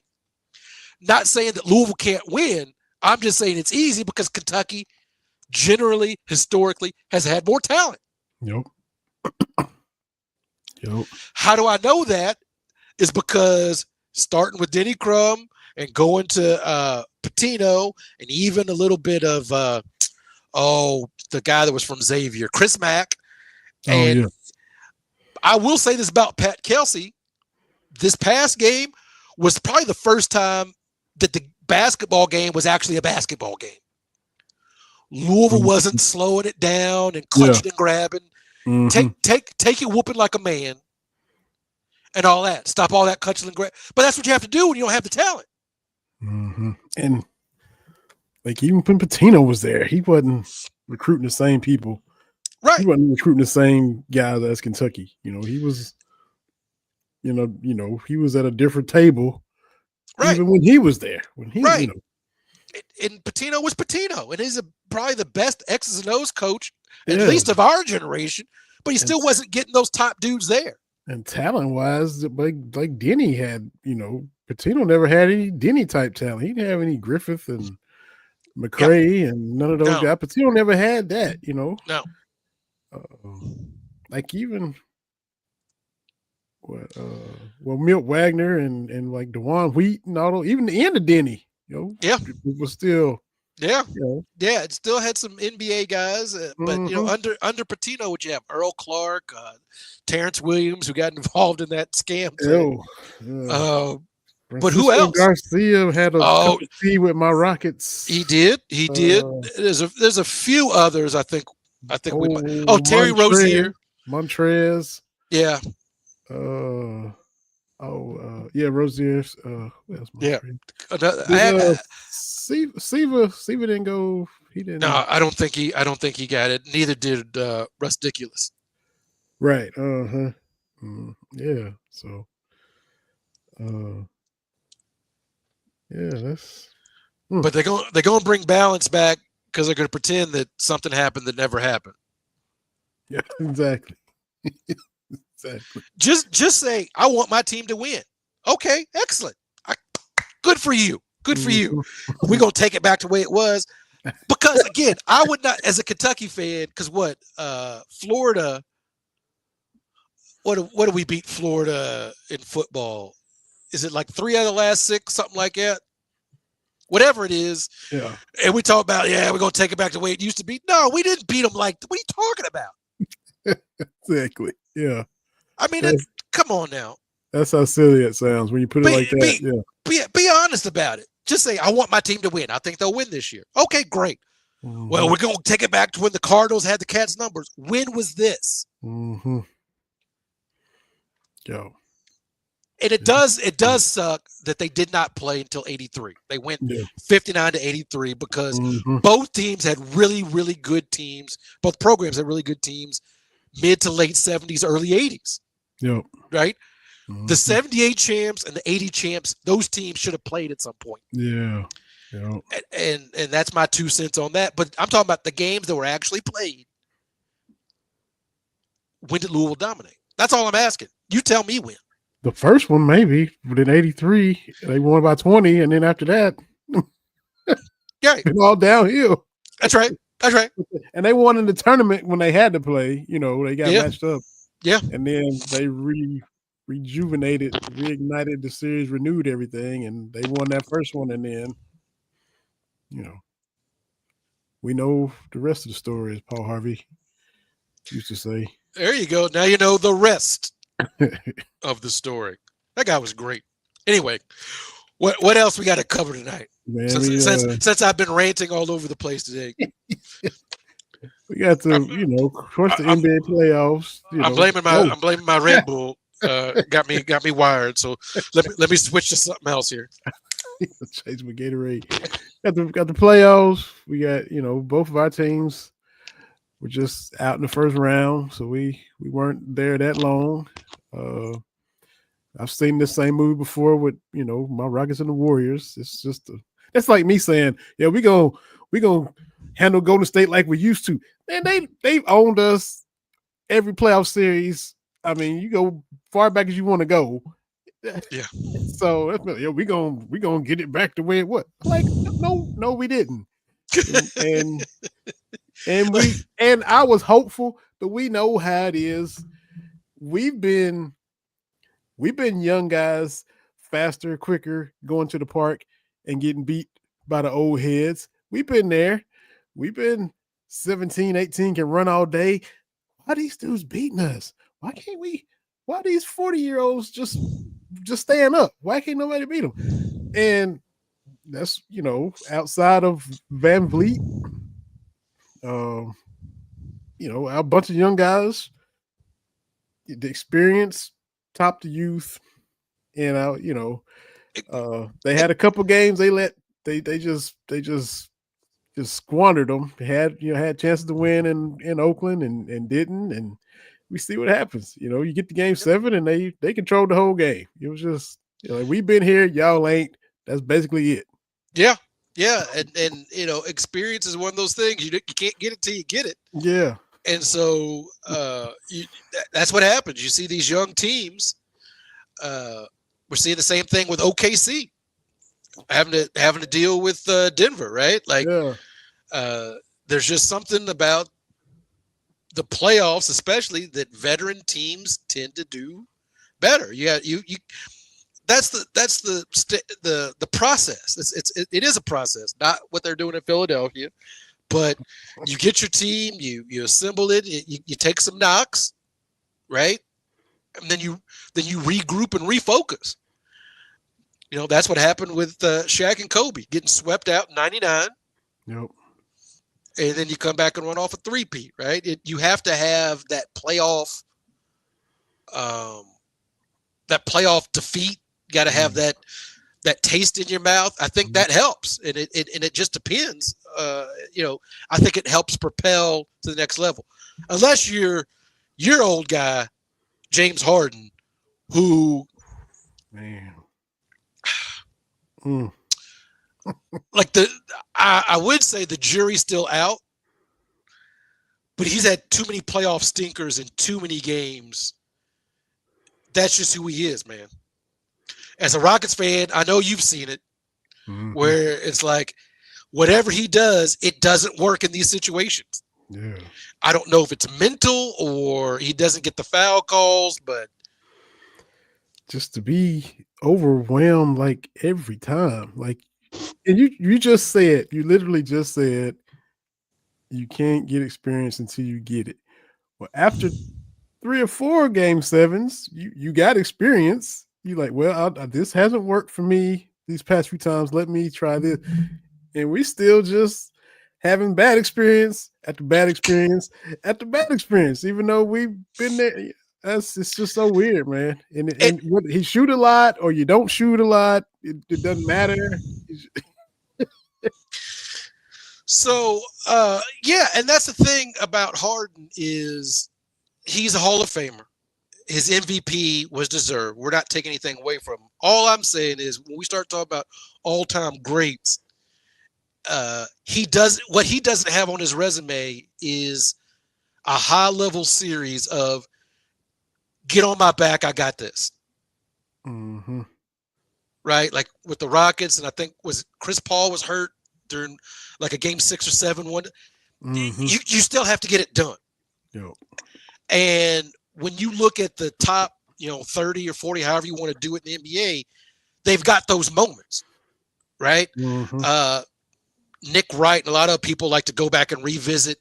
S3: Not saying that Louisville can't win. I'm just saying it's easy because Kentucky generally, historically, has had more talent.
S2: Yep.
S3: How do I know that? Is because starting with Denny Crum and going to Pitino and even a little bit of the guy that was from Xavier, Chris Mack. And I will say this about Pat Kelsey. This past game was probably the first time that the basketball game was actually a basketball game. Louisville wasn't slowing it down and clutching and grabbing. Mm-hmm. Take it whooping like a man and all that. Stop all that clutching and grabbing. But that's what you have to do when you don't have the talent.
S2: Mm-hmm. And like even when Pitino was there, he wasn't recruiting the same people.
S3: Right.
S2: He wasn't recruiting the same guys as Kentucky. He was, he was at a different table.
S3: Right.
S2: Even when he was there.
S3: Right. And Pitino was Pitino. And he's probably the best X's and O's coach, at least of our generation. But he still wasn't getting those top dudes there.
S2: And talent-wise, like Denny had, Pitino never had any Denny type talent. He didn't have any Griffith and McCray and none of those guys. Pitino never had that,
S3: No.
S2: Like even Milt Wagner and like DeJuan Wheat and all those, even the end of Denny, it was still
S3: it still had some NBA guys, but under Pitino, would you have Earl Clark, Terrence Williams, who got involved in that scam thing. But who else?
S2: Garcia had a cup of tea with my Rockets.
S3: He did. There's a few others. I think Terry Rozier.
S2: Montrez.
S3: Yeah.
S2: Rozier's. Siva didn't go. He didn't.
S3: No, I don't think he got it. Neither did Russ Dickulus.
S2: Right. Yeah. So, Yeah, that's
S3: But they're gonna bring balance back because they're gonna pretend that something happened that never happened.
S2: yeah, exactly. Exactly.
S3: Just say, I want my team to win. Okay, excellent. Good for you. Good for you. We're gonna take it back to the way it was. Because again, I would not, as a Kentucky fan, because Florida, what do we beat Florida in football? Is it like 3 out of the last 6, something like that? Whatever it is.
S2: Yeah.
S3: And we talk about, we're gonna take it back to the way it used to be. No, we didn't beat them like. What are you talking about?
S2: Exactly. Yeah.
S3: I mean, come on now.
S2: That's how silly it sounds when you put it like that.
S3: Be honest about it. Just say, I want my team to win. I think they'll win this year. Okay, great. Mm-hmm. Well, we're going to take it back to when the Cardinals had the Cats numbers. When was this?
S2: Mm-hmm. Yo.
S3: And it does suck that they did not play until 83. They went 59 to 83 because both teams had really, really good teams. Both programs had really good teams mid to late 70s, early 80s.
S2: Yep.
S3: Right? Mm-hmm. The 78 champs and the 80 champs, those teams should have played at some point.
S2: Yeah. Yep.
S3: And that's my 2 cents on that. But I'm talking about the games that were actually played. When did Louisville dominate? That's all I'm asking. You tell me when.
S2: The first one, maybe, but in 83, they won by 20. And then after that, it's all downhill.
S3: That's right. That's right.
S2: And they won in the tournament when they had to play. You know, they got matched up.
S3: Yeah.
S2: And then they reignited the series, renewed everything, and they won that first one. And then, we know the rest of the story, as Paul Harvey used to say.
S3: There you go. Now you know the rest of the story. That guy was great. Anyway, what else we got to cover tonight?
S2: Man,
S3: since I've been ranting all over the place today.
S2: We got to, of course, the NBA playoffs.
S3: I'm blaming my Red Bull. Got me wired. So let me switch to something else here.
S2: Change my Gatorade. Got the playoffs. We got both of our teams were just out in the first round, so we weren't there that long. I've seen this same movie before with my Rockets and the Warriors. It's like me saying, yeah, we gonna handle Golden State like we used to. And they've owned us every playoff series. I mean, you go far back as you want to go.
S3: Yeah.
S2: So we gonna get it back the way it was. Like, no, we didn't. And I was hopeful, but we know how it is. We've been young guys, faster, quicker, going to the park and getting beat by the old heads. We've been there. We've been 17, 18, can run all day. Why are these dudes beating us? Why can't we? Why are these 40-year-olds just staying up? Why can't nobody beat them? And that's, outside of Van Vliet, a bunch of young guys, the experience, top the youth, and they had a couple games they just squandered them. Had chances to win in Oakland and didn't, and we see what happens. You get to game 7 and they controlled the whole game. It was just we've been here, y'all ain't. That's basically it.
S3: Yeah. Yeah, and experience is one of those things you can't get it till you get it.
S2: Yeah,
S3: and so that's what happens. You see these young teams. We're seeing the same thing with OKC, having to deal with Denver, right? Like, there's just something about the playoffs, especially, that veteran teams tend to do better. You That's the process. It is a process, not what they're doing in Philadelphia, but you get your team, you assemble it, you take some knocks, right, and then you regroup and refocus. That's what happened with Shaq and Kobe getting swept out in '99.
S2: Yep.
S3: And then you come back and run off a three-peat, right? You have to have that playoff defeat. You got to have that taste in your mouth. I think that helps, and it just depends. I think it helps propel to the next level, unless you're your old guy, James Harden, who,
S2: man, Mm.
S3: Like I would say the jury's still out, but he's had too many playoff stinkers in too many games. That's just who he is, man. As a Rockets fan, I know you've seen it, where it's like whatever he does, it doesn't work in these situations.
S2: Yeah.
S3: I don't know if it's mental or he doesn't get the foul calls, but
S2: just to be overwhelmed like every time. Like, and you just said, you literally just said you can't get experience until you get it. Well, after 3 or 4 game 7s, you got experience. You like, well, this hasn't worked for me these past few times. Let me try this. And we still just having bad experience after bad experience after bad experience, even though we've been there. It's just so weird, man. And what, he shoot a lot or you don't shoot a lot. It doesn't matter.
S3: So, yeah, and that's the thing about Harden is he's a Hall of Famer. His MVP was deserved. We're not taking anything away from him. All I'm saying is when we start talking about all-time greats, what he doesn't have on his resume is a high-level series of get on my back, I got this.
S2: Mm-hmm.
S3: Right? Like with the Rockets, and I think was Chris Paul was hurt during like a game 6 or 7 one.
S2: Mm-hmm.
S3: You still have to get it done.
S2: Yo.
S3: And when you look at the top, 30 or 40, however you want to do it in the NBA, they've got those moments, right?
S2: Mm-hmm.
S3: Nick Wright and a lot of people like to go back and revisit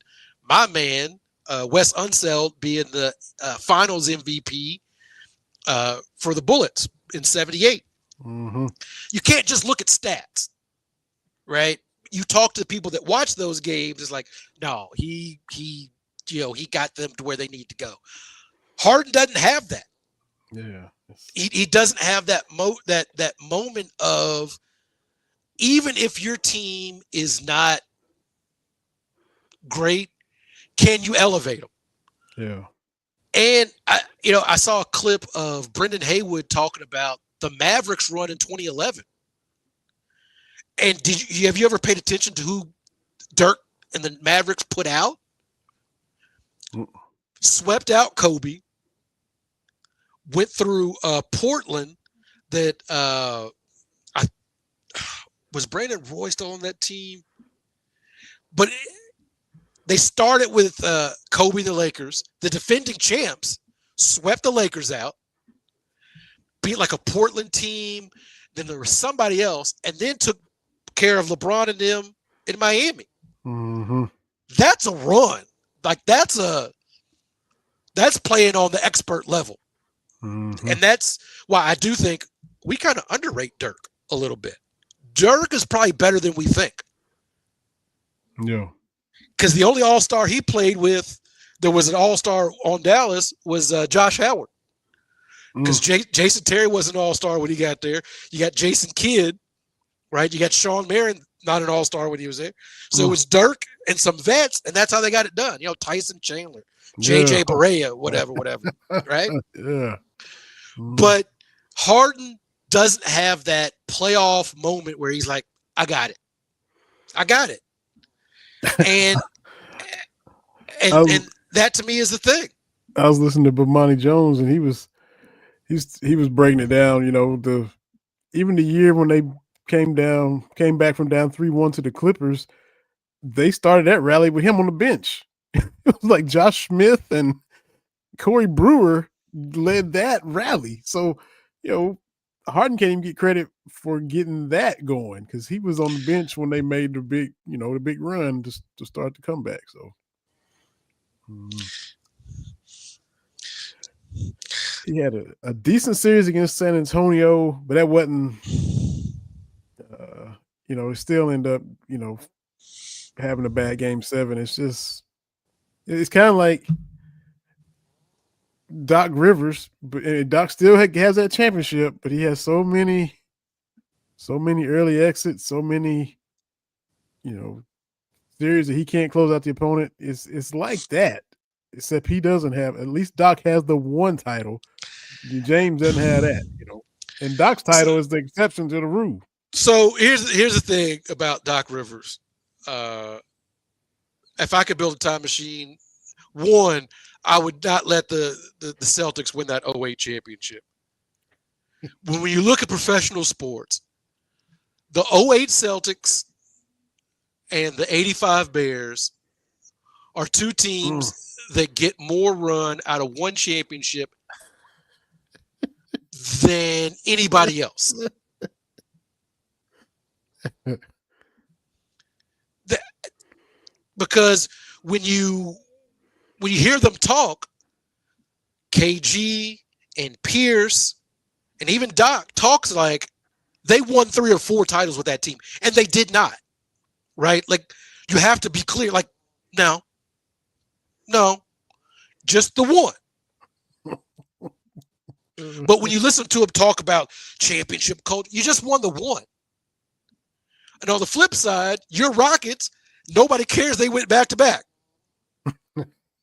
S3: my man, Wes Unseld, being the finals MVP for the Bullets in 78.
S2: Mm-hmm.
S3: You can't just look at stats, right? You talk to people that watch those games, it's like, no, he got them to where they need to go. Harden doesn't have that.
S2: Yeah.
S3: He doesn't have that moment of, even if your team is not great, can you elevate them?
S2: Yeah.
S3: And I saw a clip of Brendan Haywood talking about the Mavericks run in 2011. And have you ever paid attention to who Dirk and the Mavericks put out? Swept out Kobe. Went through Portland. That was Brandon Roy still on that team? But they started with Kobe and the Lakers. The defending champs swept the Lakers out. Beat like a Portland team. Then there was somebody else, and then took care of LeBron and them in Miami.
S2: Mm-hmm.
S3: That's a run. Like that's playing on the expert level.
S2: Mm-hmm.
S3: And that's why I do think we kind of underrate Dirk a little bit. Dirk is probably better than we think.
S2: Yeah.
S3: Because the only all-star he played with, there was an all-star on Dallas, was Josh Howard. Because Jason Terry was an all-star when he got there. You got Jason Kidd, right? You got Sean Marion, not an all-star when he was there. So it was Dirk and some vets, and that's how they got it done. Tyson Chandler, JJ Barea, whatever, right?
S2: Yeah.
S3: But Harden doesn't have that playoff moment where he's like, I got it. And that to me is the thing.
S2: I was listening to Bomani Jones, and he was breaking it down. Even the year when they came back from down 3-1 to the Clippers, they started that rally with him on the bench. It was like Josh Smith and Corey Brewer led that rally. So, Harden can't even get credit for getting that going because he was on the bench when they made the big run to start the comeback. So he had a decent series against San Antonio, but that wasn't, it still ended up, having a bad game 7. It's kind of like Doc Rivers, but Doc still has that championship, but he has so many early exits, so many, series that he can't close out the opponent. It's like that, except he doesn't have. At least Doc has the one title. James doesn't have that, and Doc's title is the exception to the rule.
S3: So here's the thing about Doc Rivers. If I could build a time machine, one, I would not let the Celtics win that 08 championship. When you look at professional sports, the 08 Celtics and the 85 Bears are two teams that get more run out of one championship than anybody else. Because when you hear them talk, KG and Pierce and even Doc talks like they won 3 or 4 titles with that team, and they did not. Right? Like, you have to be clear. Like, no, just the one. But when you listen to him talk about championship culture, you just won the one. And on the flip side, your Rockets, nobody cares they went back to back.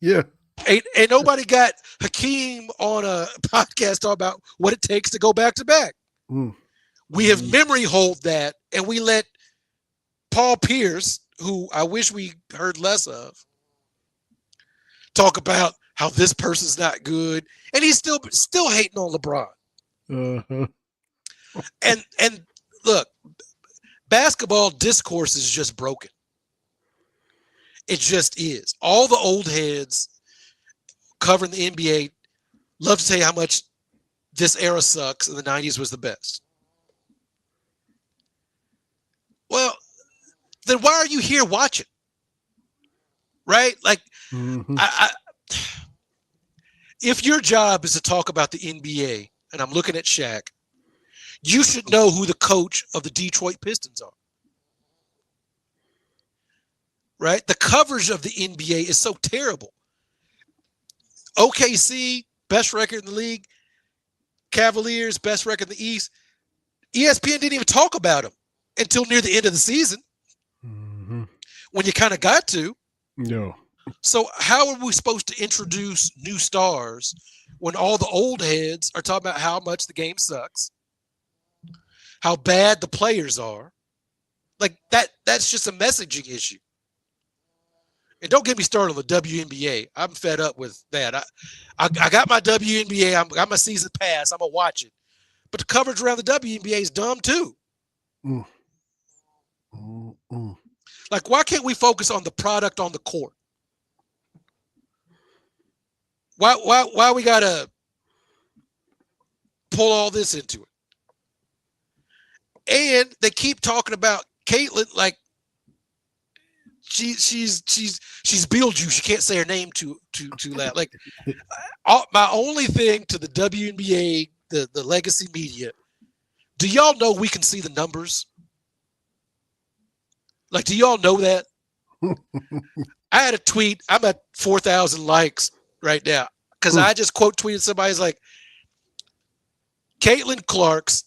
S2: Yeah.
S3: And nobody got Hakeem on a podcast talking about what it takes to go back to back. We have memory hold that, and we let Paul Pierce, who I wish we heard less of, talk about how this person's not good, and he's still hating on LeBron. And look, basketball discourse is just broken. It just is. All the old heads covering the NBA love to say how much this era sucks and the 90s was the best. Well, then why are you here watching? Right? Like, if your job is to talk about the NBA, and I'm looking at Shaq, you should know who the coach of the Detroit Pistons are. Right? The coverage of the NBA is so terrible. OKC, best record in the league. Cavaliers, best record in the East. ESPN didn't even talk about them until near the end of the season. When you kind of got to.
S2: No.
S3: So how are we supposed to introduce new stars when all the old heads are talking about how much the game sucks, how bad the players are? Like, that's just a messaging issue. And don't get me started on the WNBA. I'm fed up with that. I got my WNBA. I got my season pass. I'm going to watch it. But the coverage around the WNBA is dumb too. Like, why can't we focus on the product on the court? Why we got to pull all this into it? And they keep talking about Caitlin like she's Beetlejuice. She can't say her name too loud. Like, my only thing to the WNBA, the legacy media, do y'all know we can see the numbers? Like, do y'all know that? I had a tweet. I'm at 4,000 likes right now because I just quote tweeted somebody's like, Caitlin Clark's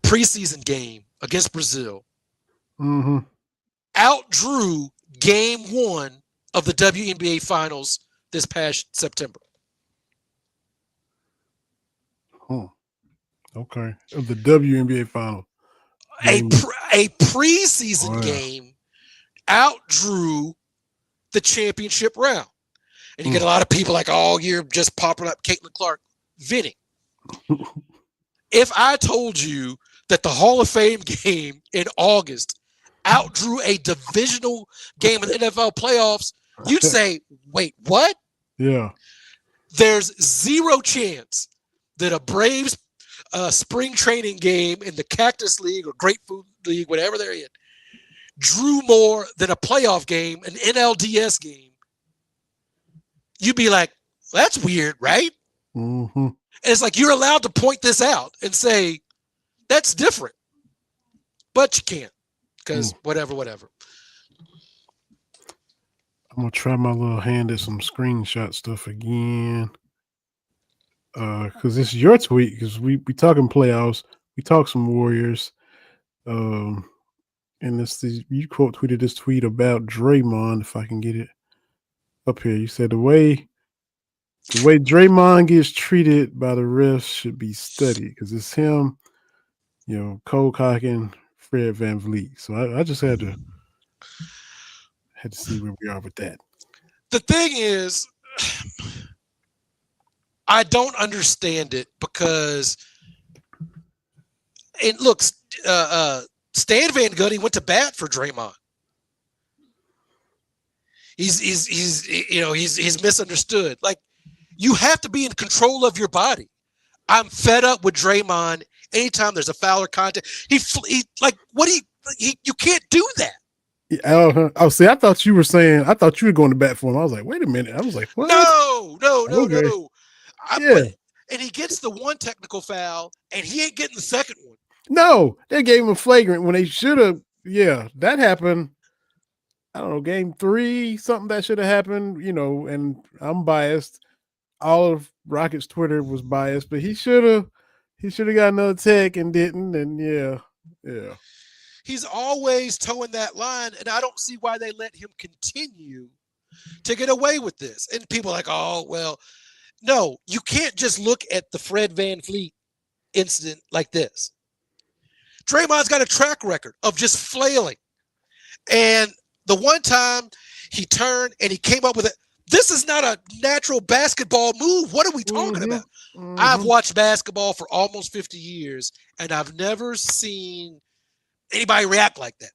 S3: preseason game against Brazil outdrew game 1 of the WNBA finals this past September.
S2: Okay. Of the WNBA final.
S3: A preseason game outdrew the championship round. And you get a lot of people like, oh, you're just popping up Caitlin Clark. Vinny, if I told you that the Hall of Fame game in August outdrew a divisional game in the NFL playoffs, you'd say, wait, what?
S2: Yeah.
S3: There's zero chance that a Braves spring training game in the Cactus League or Grapefruit League, whatever they're in, drew more than a playoff game, an NLDS game. You'd be like, that's weird, right? And it's like, you're allowed to point this out and say, that's different. But you can't because whatever.
S2: I'm going to try my little hand at some screenshot stuff again. Because this is your tweet, because we talking playoffs, we talk some Warriors, and you quote tweeted this tweet about Draymond. If I can get it up here, you said the way Draymond gets treated by the refs should be studied because it's him. Cole Cockin, Fred VanVleet. So I just had to see where we are with that.
S3: The thing is, I don't understand it because, and look, Stan Van Gundy went to bat for Draymond. He's misunderstood. Like, you have to be in control of your body. I'm fed up with Draymond. Anytime there's a foul or contact, you can't do that.
S2: See, I thought you were going to bat for him. I was like, wait a minute. I was like, what?
S3: No.
S2: Yeah.
S3: And he gets the one technical foul, and he ain't getting the second one.
S2: No, they gave him a flagrant when they should have. Yeah, that happened. I don't know, game 3, something that should have happened, and I'm biased. All of Rocket's Twitter was biased, but he should have got another tech and didn't. And yeah.
S3: He's always towing that line, and I don't see why they let him continue to get away with this. And people are like, oh, well, no, you can't just look at the Fred VanVleet incident like this. Draymond's got a track record of just flailing. And the one time he turned and he came up with it, this is not a natural basketball move. What are we talking about? Mm-hmm. I've watched basketball for almost 50 years, and I've never seen anybody react like that.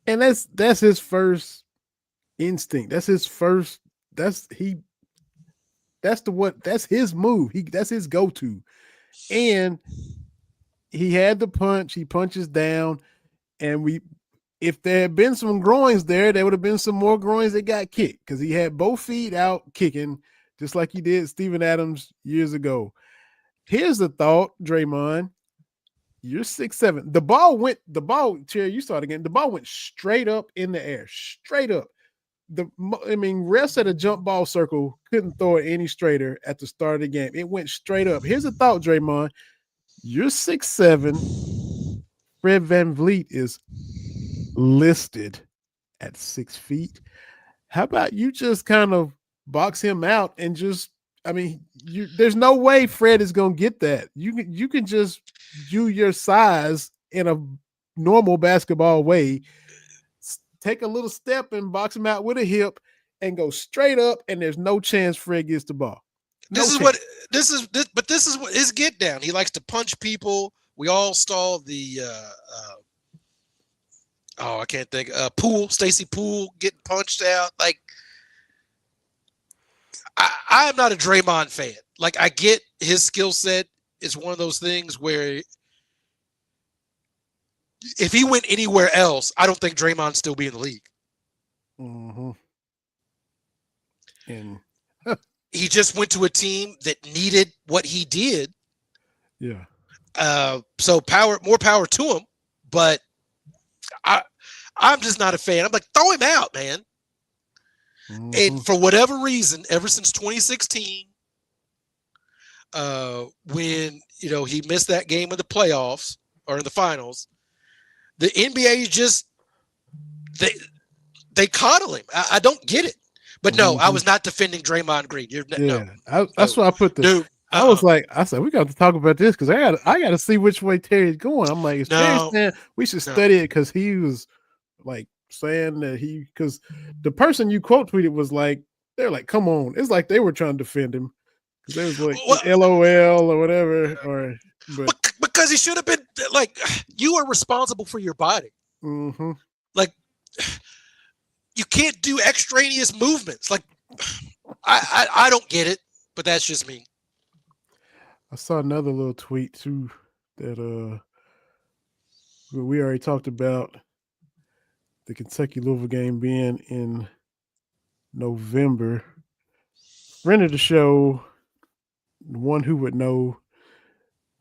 S2: And that's his first instinct. That's his first. That's his move. That's his go-to. And he had the punch. He punches down, and if there had been some groins there would have been some more groins that got kicked because he had both feet out kicking, just like he did Steven Adams years ago. Here's the thought, Draymond. You're 6'7". The ball, Cherry, you saw it again. The ball went straight up in the air, straight up. Refs at a jump ball circle couldn't throw it any straighter at the start of the game. It went straight up. Here's the thought, Draymond. You're 6'7". Fred VanVleet is listed at 6 feet. How about you just kind of box him out and there's no way Fred is going to get that. You can just do your size in a normal basketball way. Take a little step and box him out with a hip and go straight up, and there's no chance Fred gets the ball.
S3: This is what his get down. He likes to punch people. We all saw the I can't think. Stacey Poole getting punched out. Like, I am not a Draymond fan. Like, I get his skill set is one of those things where if he went anywhere else, I don't think Draymond'd still be in the league.
S2: Mm-hmm. And
S3: he just went to a team that needed what he did.
S2: Yeah.
S3: So more power to him. But I'm just not a fan. I'm like, throw him out, man. Mm-hmm. And for whatever reason, ever since 2016, when he missed that game in the playoffs or in the finals, the NBA just they coddle him. I don't get it. But no, I was not defending Draymond Green.
S2: That's why I put this. Dude, I said, we got to talk about this because I got to see which way Terry's going. I'm like, Terry saying we should study it because he was like saying that because the person you quote tweeted was like, they're like, come on. It's like they were trying to defend him because they was like, LOL or whatever.
S3: Because he should have been like, you are responsible for your body.
S2: Mm-hmm.
S3: Like, you can't do extraneous movements. Like, I don't get it, but that's just me.
S2: I saw another little tweet too that we already talked about the Kentucky Louisville game being in November. Friend of the show, the one who would know,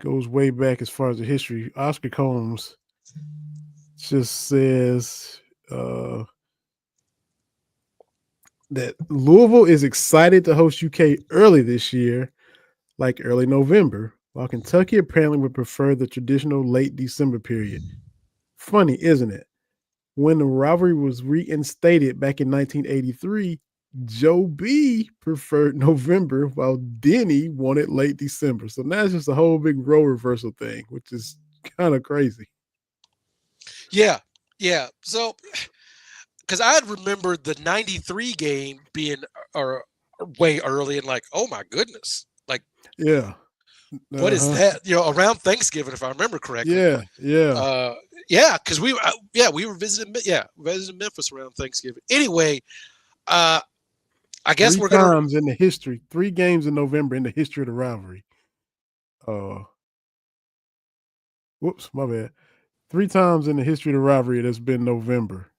S2: goes way back as far as the history. Oscar Combs just says that Louisville is excited to host UK early this year, like early November, while Kentucky apparently would prefer the traditional late December period. Funny, isn't it? When the rivalry was reinstated back in 1983, Joe B preferred November while Denny wanted late December. So now it's just a whole big role reversal thing, which is kind of crazy.
S3: Yeah. So, because I had remembered the '93 game being or way early, and like, oh my goodness, like,
S2: Yeah.
S3: what is that? Around Thanksgiving, if I remember correctly.
S2: Yeah.
S3: Because we were visiting Memphis around Thanksgiving. Anyway, I guess
S2: Three
S3: we're gonna.
S2: times in the history, 3 games in November in the history of the rivalry. Whoops, my bad. 3 times in the history of the rivalry that's been November.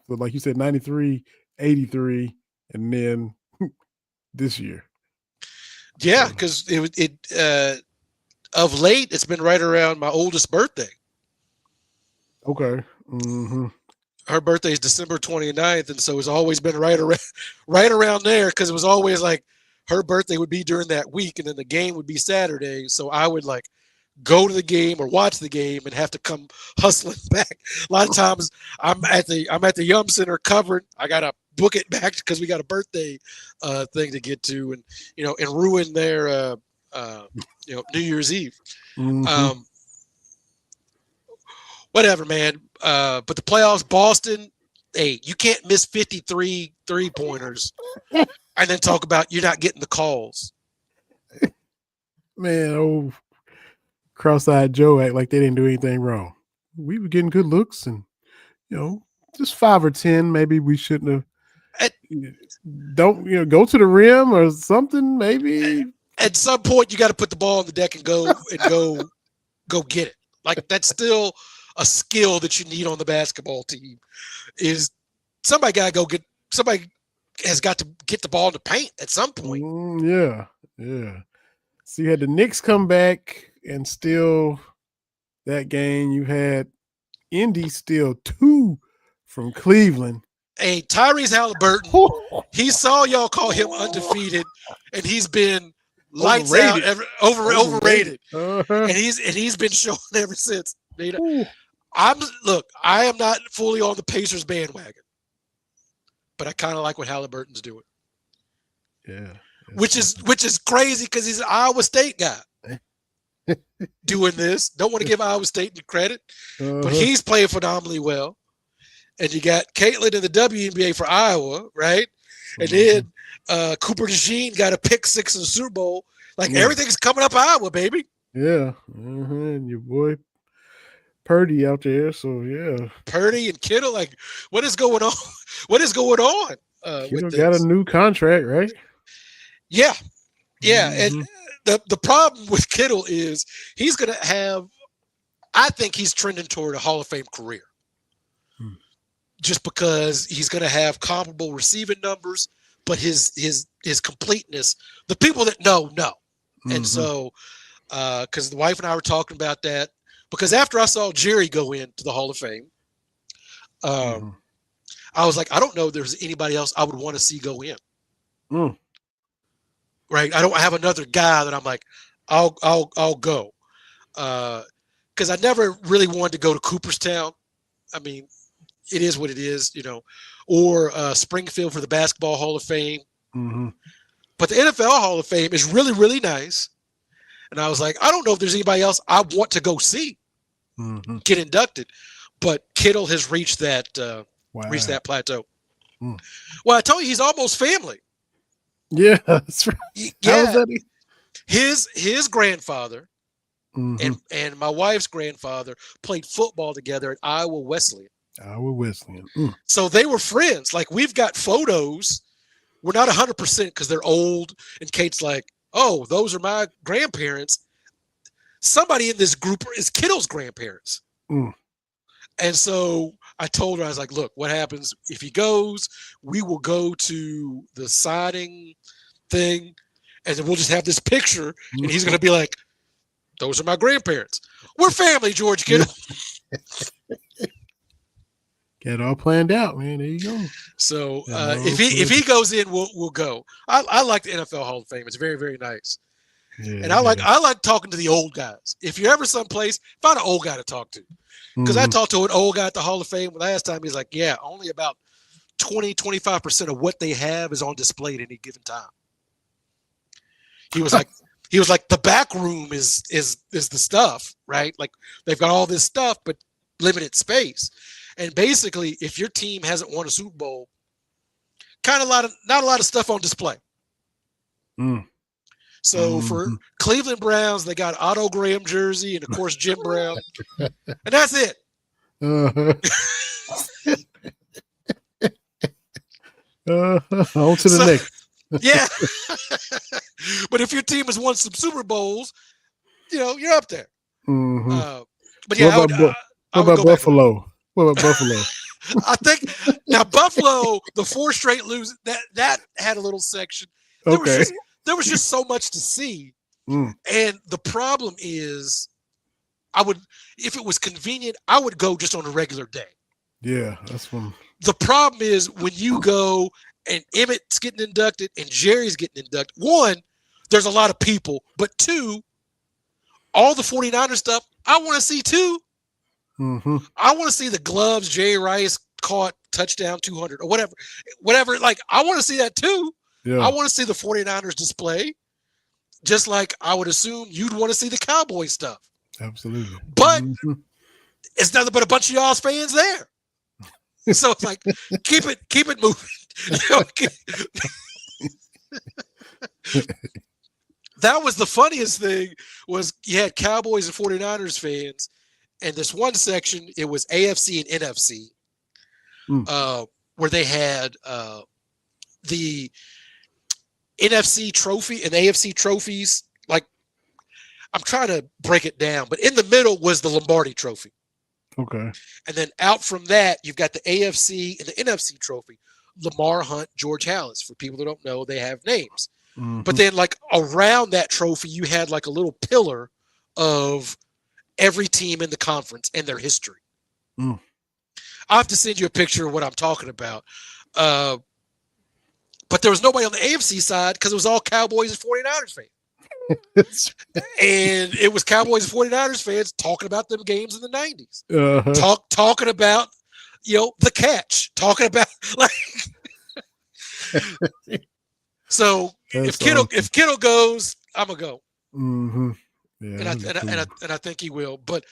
S2: So, like you said, 93, 83, and then this year.
S3: Yeah, because of late it's been right around my oldest birthday.
S2: Okay. Mm-hmm.
S3: Her birthday is December 29th, and so it's always been right around there, because it was always like her birthday would be during that week, and then the game would be Saturday. So I would like go to the game or watch the game and have to come hustling back. A lot of times I'm at the Yum Center covered. I gotta book it back because we got a birthday thing to get to, and and ruin their New Year's Eve.
S2: Mm-hmm.
S3: Whatever, man. But the playoffs, Boston, hey, you can't miss 53 3-pointers and then talk about you're not getting the calls.
S2: Man, cross-eyed Joe act like they didn't do anything wrong. We were getting good looks, and just 5 or 10. Maybe we shouldn't have. Don't go to the rim or something. Maybe
S3: at some point you got to put the ball on the deck and go get it. Like, that's still a skill that you need on the basketball team. Is somebody has got to get the ball in the paint at some point.
S2: Yeah. So you had the Knicks come back, and still that game you had Indy steal 2 from Cleveland.
S3: Hey, Tyrese Halliburton, he saw y'all call him undefeated, and he's been lights out, overrated, and he's been showing ever since. I am not fully on the Pacers bandwagon, but I kind of like what Halliburton's doing.
S2: Yeah,
S3: which is crazy because he's an Iowa State guy doing this. Don't want to give Iowa State any credit, but he's playing phenomenally well. And you got Caitlin in the WNBA for Iowa, right? And then Cooper DeJean got a pick 6 in the Super Bowl. Like, everything's coming up Iowa, baby.
S2: Yeah. And your boy Purdy out there. So, yeah.
S3: Purdy and Kittle. Like, what is going on? What is going on?
S2: Kittle got a new contract, right?
S3: Yeah. And the problem with Kittle is he's going to have – I think he's trending toward a Hall of Fame career. Just because he's going to have comparable receiving numbers, but his completeness, the people that know. And so, because the wife and I were talking about that, because after I saw Jerry go into the Hall of Fame, I was like, I don't know if there's anybody else I would want to see go in. Right? I don't have another guy that I'm like, I'll go. Because I never really wanted to go to Cooperstown. I mean, it is what it is, or Springfield for the Basketball Hall of Fame. But the NFL Hall of Fame is really, really nice. And I was like, I don't know if there's anybody else I want to go see get inducted. But Kittle has reached that plateau. Well, I told you he's almost family.
S2: Yeah, that's right.
S3: Yeah, his grandfather and my wife's grandfather played football together at Iowa Wesleyan. So they were friends. Like, we've got photos. We're not 100% because they're old. And Kate's like, oh, those are my grandparents. Somebody in this group is Kittle's grandparents. And so I told her, I was like, look, what happens if he goes? We will go to the signing thing, and then we'll just have this picture, and he's going to be like, those are my grandparents. We're family, George Kittle.
S2: Got it all planned out, man. There you go.
S3: So if he goes in, we'll go. I like the NFL Hall of Fame. It's very, very nice. Yeah, and I like talking to the old guys. If you're ever someplace, find an old guy to talk to. Because I talked to an old guy at the Hall of Fame last time. He's like, yeah, only about 20-25% of what they have is on display at any given time. He was like, he was like, the back room is the stuff, right? Like they've got all this stuff, but limited space. And basically, if your team hasn't won a Super Bowl, not a lot of stuff on display. So for Cleveland Browns, they got Otto Graham jersey and of course Jim Brown, and that's it.
S2: On to the next.
S3: Yeah. But if your team has won some Super Bowls, you're up there. But yeah,
S2: what about Buffalo? What about Buffalo?
S3: I think now Buffalo, the 4 straight losing, that had a little section. There was just so much to see. And the problem is, if it was convenient, I would go just on a regular day.
S2: Yeah, that's one.
S3: The problem is when you go and Emmett's getting inducted and Jerry's getting inducted. One, there's a lot of people, but two, all the 49ers stuff, I want to see too. I want to see the gloves Jerry Rice caught touchdown 200 or whatever. Like, I want to see that too. Yeah. I want to see the 49ers display, just like I would assume you'd want to see the Cowboys stuff.
S2: Absolutely.
S3: But it's nothing but a bunch of y'all's fans there. So it's like, keep it moving. That was the funniest thing, was you had Cowboys and 49ers fans, and this one section, it was AFC and NFC, where they had the NFC trophy and the AFC trophies. Like, I'm trying to break it down, but in the middle was the Lombardi trophy.
S2: Okay.
S3: And then out from that, you've got the AFC and the NFC trophy. Lamar Hunt, George Halas. For people that don't know, they have names. But then, like, around that trophy, you had like a little pillar of every team in the conference and their history. I'll have to send you a picture of what I'm talking about. But there was nobody on the AFC side because it was all Cowboys and 49ers fans. And it was Cowboys and 49ers fans talking about them games in the 90s. Talking about, the catch. Talking about, like... So if Kittle goes, I'm gonna go. Yeah, and I think he will. But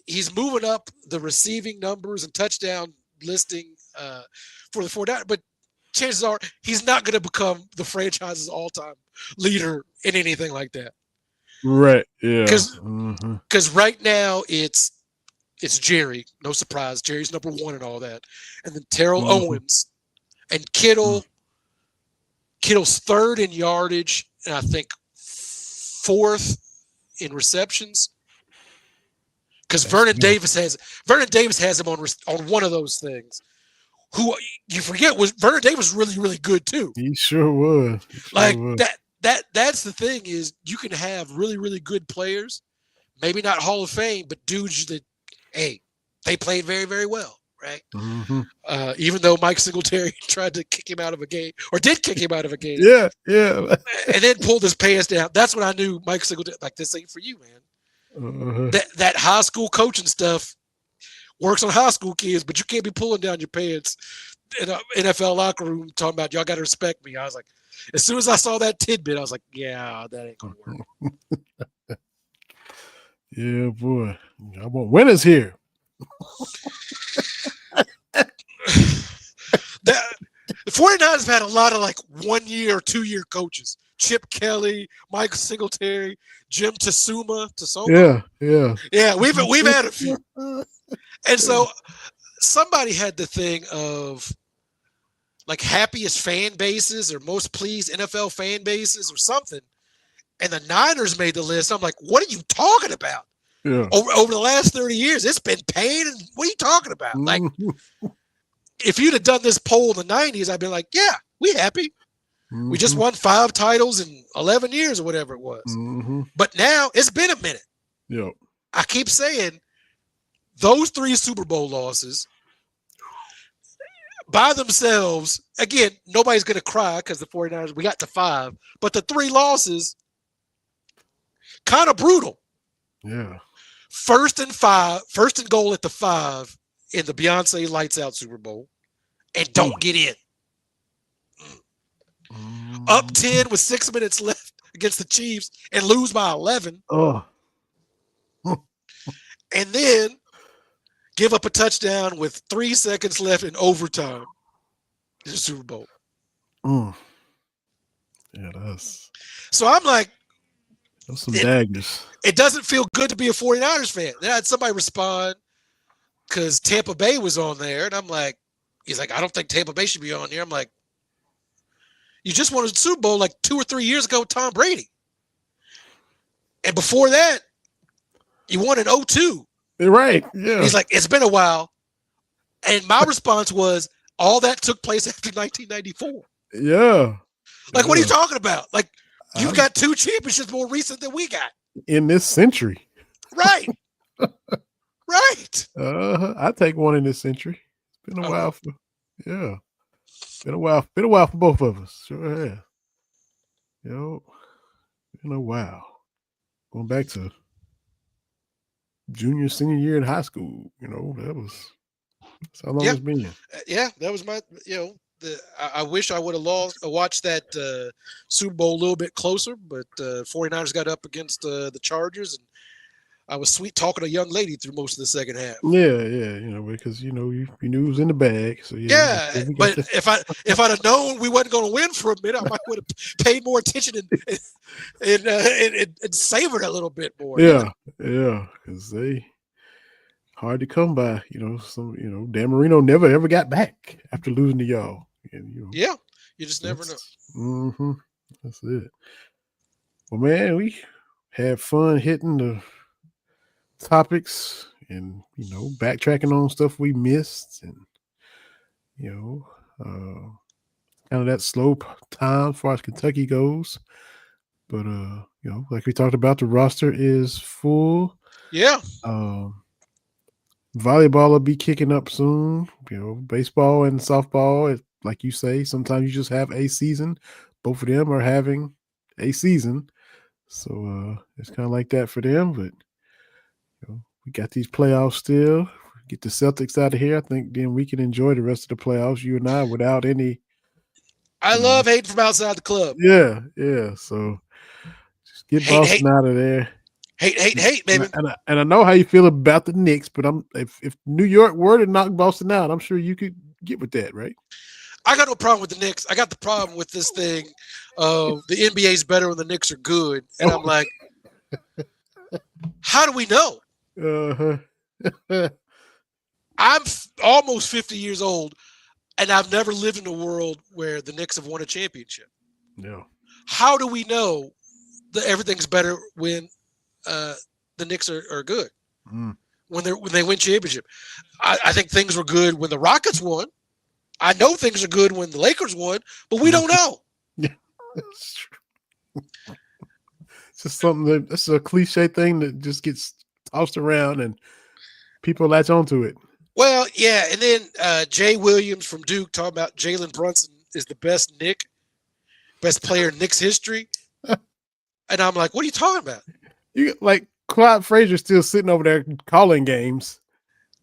S3: he's moving up the receiving numbers and touchdown listing for the 49ers. But chances are he's not going to become the franchise's all-time leader in anything like that.
S2: Right. Yeah.
S3: Because right now it's Jerry. No surprise. Jerry's number 1 and all that. And then Terrell Owens and Kittle. Kittle's 3rd in yardage, and I think 4th in receptions. Because Vernon Davis has him on one of those things. Who you forget Vernon Davis was really, really good too.
S2: He sure was.
S3: That's the thing, is you can have really, really good players, maybe not Hall of Fame, but dudes that, hey, they played very, very well. Right. Even though Mike Singletary tried to kick him out of a game, or did kick him out of a game.
S2: Yeah.
S3: And then pulled his pants down. That's when I knew Mike Singletary, like, this ain't for you, man. That high school coaching stuff works on high school kids, but you can't be pulling down your pants in an NFL locker room talking about, y'all got to respect me. I was like, as soon as I saw that tidbit, I was like, yeah, that ain't going to work.
S2: Yeah, boy. I want winners here.
S3: The 49ers have had a lot of like 1 year or 2 year coaches. Chip Kelly, Mike Singletary, Jim Tasuma. Yeah, we've had a few. And so somebody had the thing of like happiest fan bases or most pleased NFL fan bases or something. And the Niners made the list. I'm like, what are you talking about?
S2: Yeah.
S3: Over the last 30 years, it's been pain. And what are you talking about? Like, if you'd have done this poll in the 90s, I'd be like, yeah, we happy. We just won 5 titles in 11 years or whatever it was. But now it's been a minute.
S2: Yep.
S3: I keep saying those 3 Super Bowl losses by themselves, again, nobody's going to cry because the 49ers, we got to 5. But the 3 losses, kind of brutal.
S2: Yeah.
S3: First and goal at the 5 in the Beyonce Lights Out Super Bowl, and don't get in. Up 10 with 6 minutes left against the Chiefs and lose by 11,
S2: Oh,
S3: and then give up a touchdown with 3 seconds left in overtime in the Super Bowl.
S2: Yeah, that's
S3: So I'm like,
S2: some daggers.
S3: it doesn't feel good to be a 49ers fan. Then I had somebody respond because Tampa Bay was on there, and I'm like, he's like, I don't think Tampa Bay should be on here. I'm like, you just won a Super Bowl like 2 or 3 years ago with Tom Brady. And before that, you won in 2002.
S2: Right. Yeah.
S3: He's like, it's been a while. And my response was, all that took place after 1994.
S2: Yeah.
S3: Like, what are you talking about? Like, you've got 2 championships more recent than we got.
S2: In this century.
S3: Right. Right.
S2: I take one in this century. It's been a while for, yeah. Been a while for both of us. Sure have. Been a while. Going back to junior, senior year in high school, that's how long it's been.
S3: Yeah, that was my, I wish I would have watched that Super Bowl a little bit closer, but 49ers got up against the Chargers, and I was sweet talking a young lady through most of the second half.
S2: Yeah, because you knew it was in the bag. So
S3: but if I'd have known we wasn't going to win for a minute, I might would have paid more attention and savored a little bit more.
S2: Yeah, because they hard to come by. Dan Marino never ever got back after losing to y'all. And,
S3: you just never know.
S2: Mm-hmm. That's it. Well, man, we had fun hitting the topics and backtracking on stuff we missed, and kind of that slow time as far as Kentucky goes. But like we talked about, the roster is full.
S3: Yeah.
S2: Volleyball will be kicking up soon. Baseball and softball, like you say, sometimes you just have a season. Both of them are having a season, so it's kind of like that for them. But we got these playoffs still. Get the Celtics out of here. I think then we can enjoy the rest of the playoffs, you and I, without any.
S3: I love hating from outside the club.
S2: Yeah. So just get Boston out of there.
S3: Hate, baby.
S2: And I know how you feel about the Knicks, but if New York were to knock Boston out, I'm sure you could get with that, right?
S3: I got no problem with the Knicks. I got the problem with this thing of the NBA's better when the Knicks are good. And I'm like, how do we know? I'm almost 50 years old, and I've never lived in a world where the Knicks have won a championship.
S2: No.
S3: How do we know that everything's better when the Knicks are good? When they win championship? I think things were good when the Rockets won. I know things are good when the Lakers won, but we don't know.
S2: Yeah, that's true. It's just something that's a cliche thing that just gets tossed around and people latch onto it.
S3: Well, yeah, and then Jay Williams from Duke talking about Jalen Brunson is the best player in Knicks history. And I'm like, what are you talking about?
S2: You like Clyde Frazier still sitting over there calling games.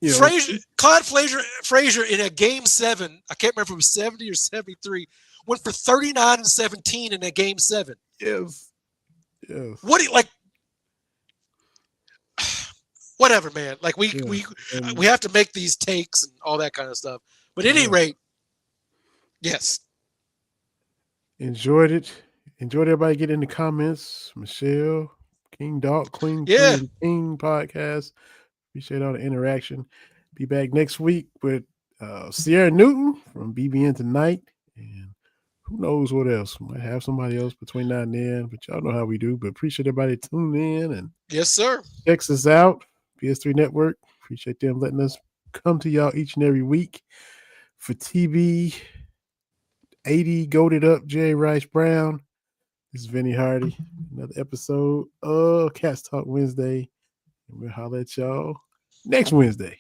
S3: Clyde Frazier in a game 7, I can't remember if it was 70 or 73, went for 39 and 17 in a game 7.
S2: Yes.
S3: What do you like? Whatever, man. Like we have to make these takes and all that kind of stuff. But at any rate, yes.
S2: Enjoyed it. Enjoyed everybody get in the comments. Michelle, King Dog, King Podcast. Appreciate all the interaction. Be back next week with Sierra Newton from BBN Tonight. And who knows what else. Might have somebody else between now and then, but y'all know how we do. But appreciate everybody tuning in and
S3: yes, sir.
S2: Check us out. PS3 Network. Appreciate them letting us come to y'all each and every week. For TV 80 Goated Up J. Rice Brown. This is Vinny Hardy. Another episode of Cats Talk Wednesday. And we'll holler at y'all next Wednesday.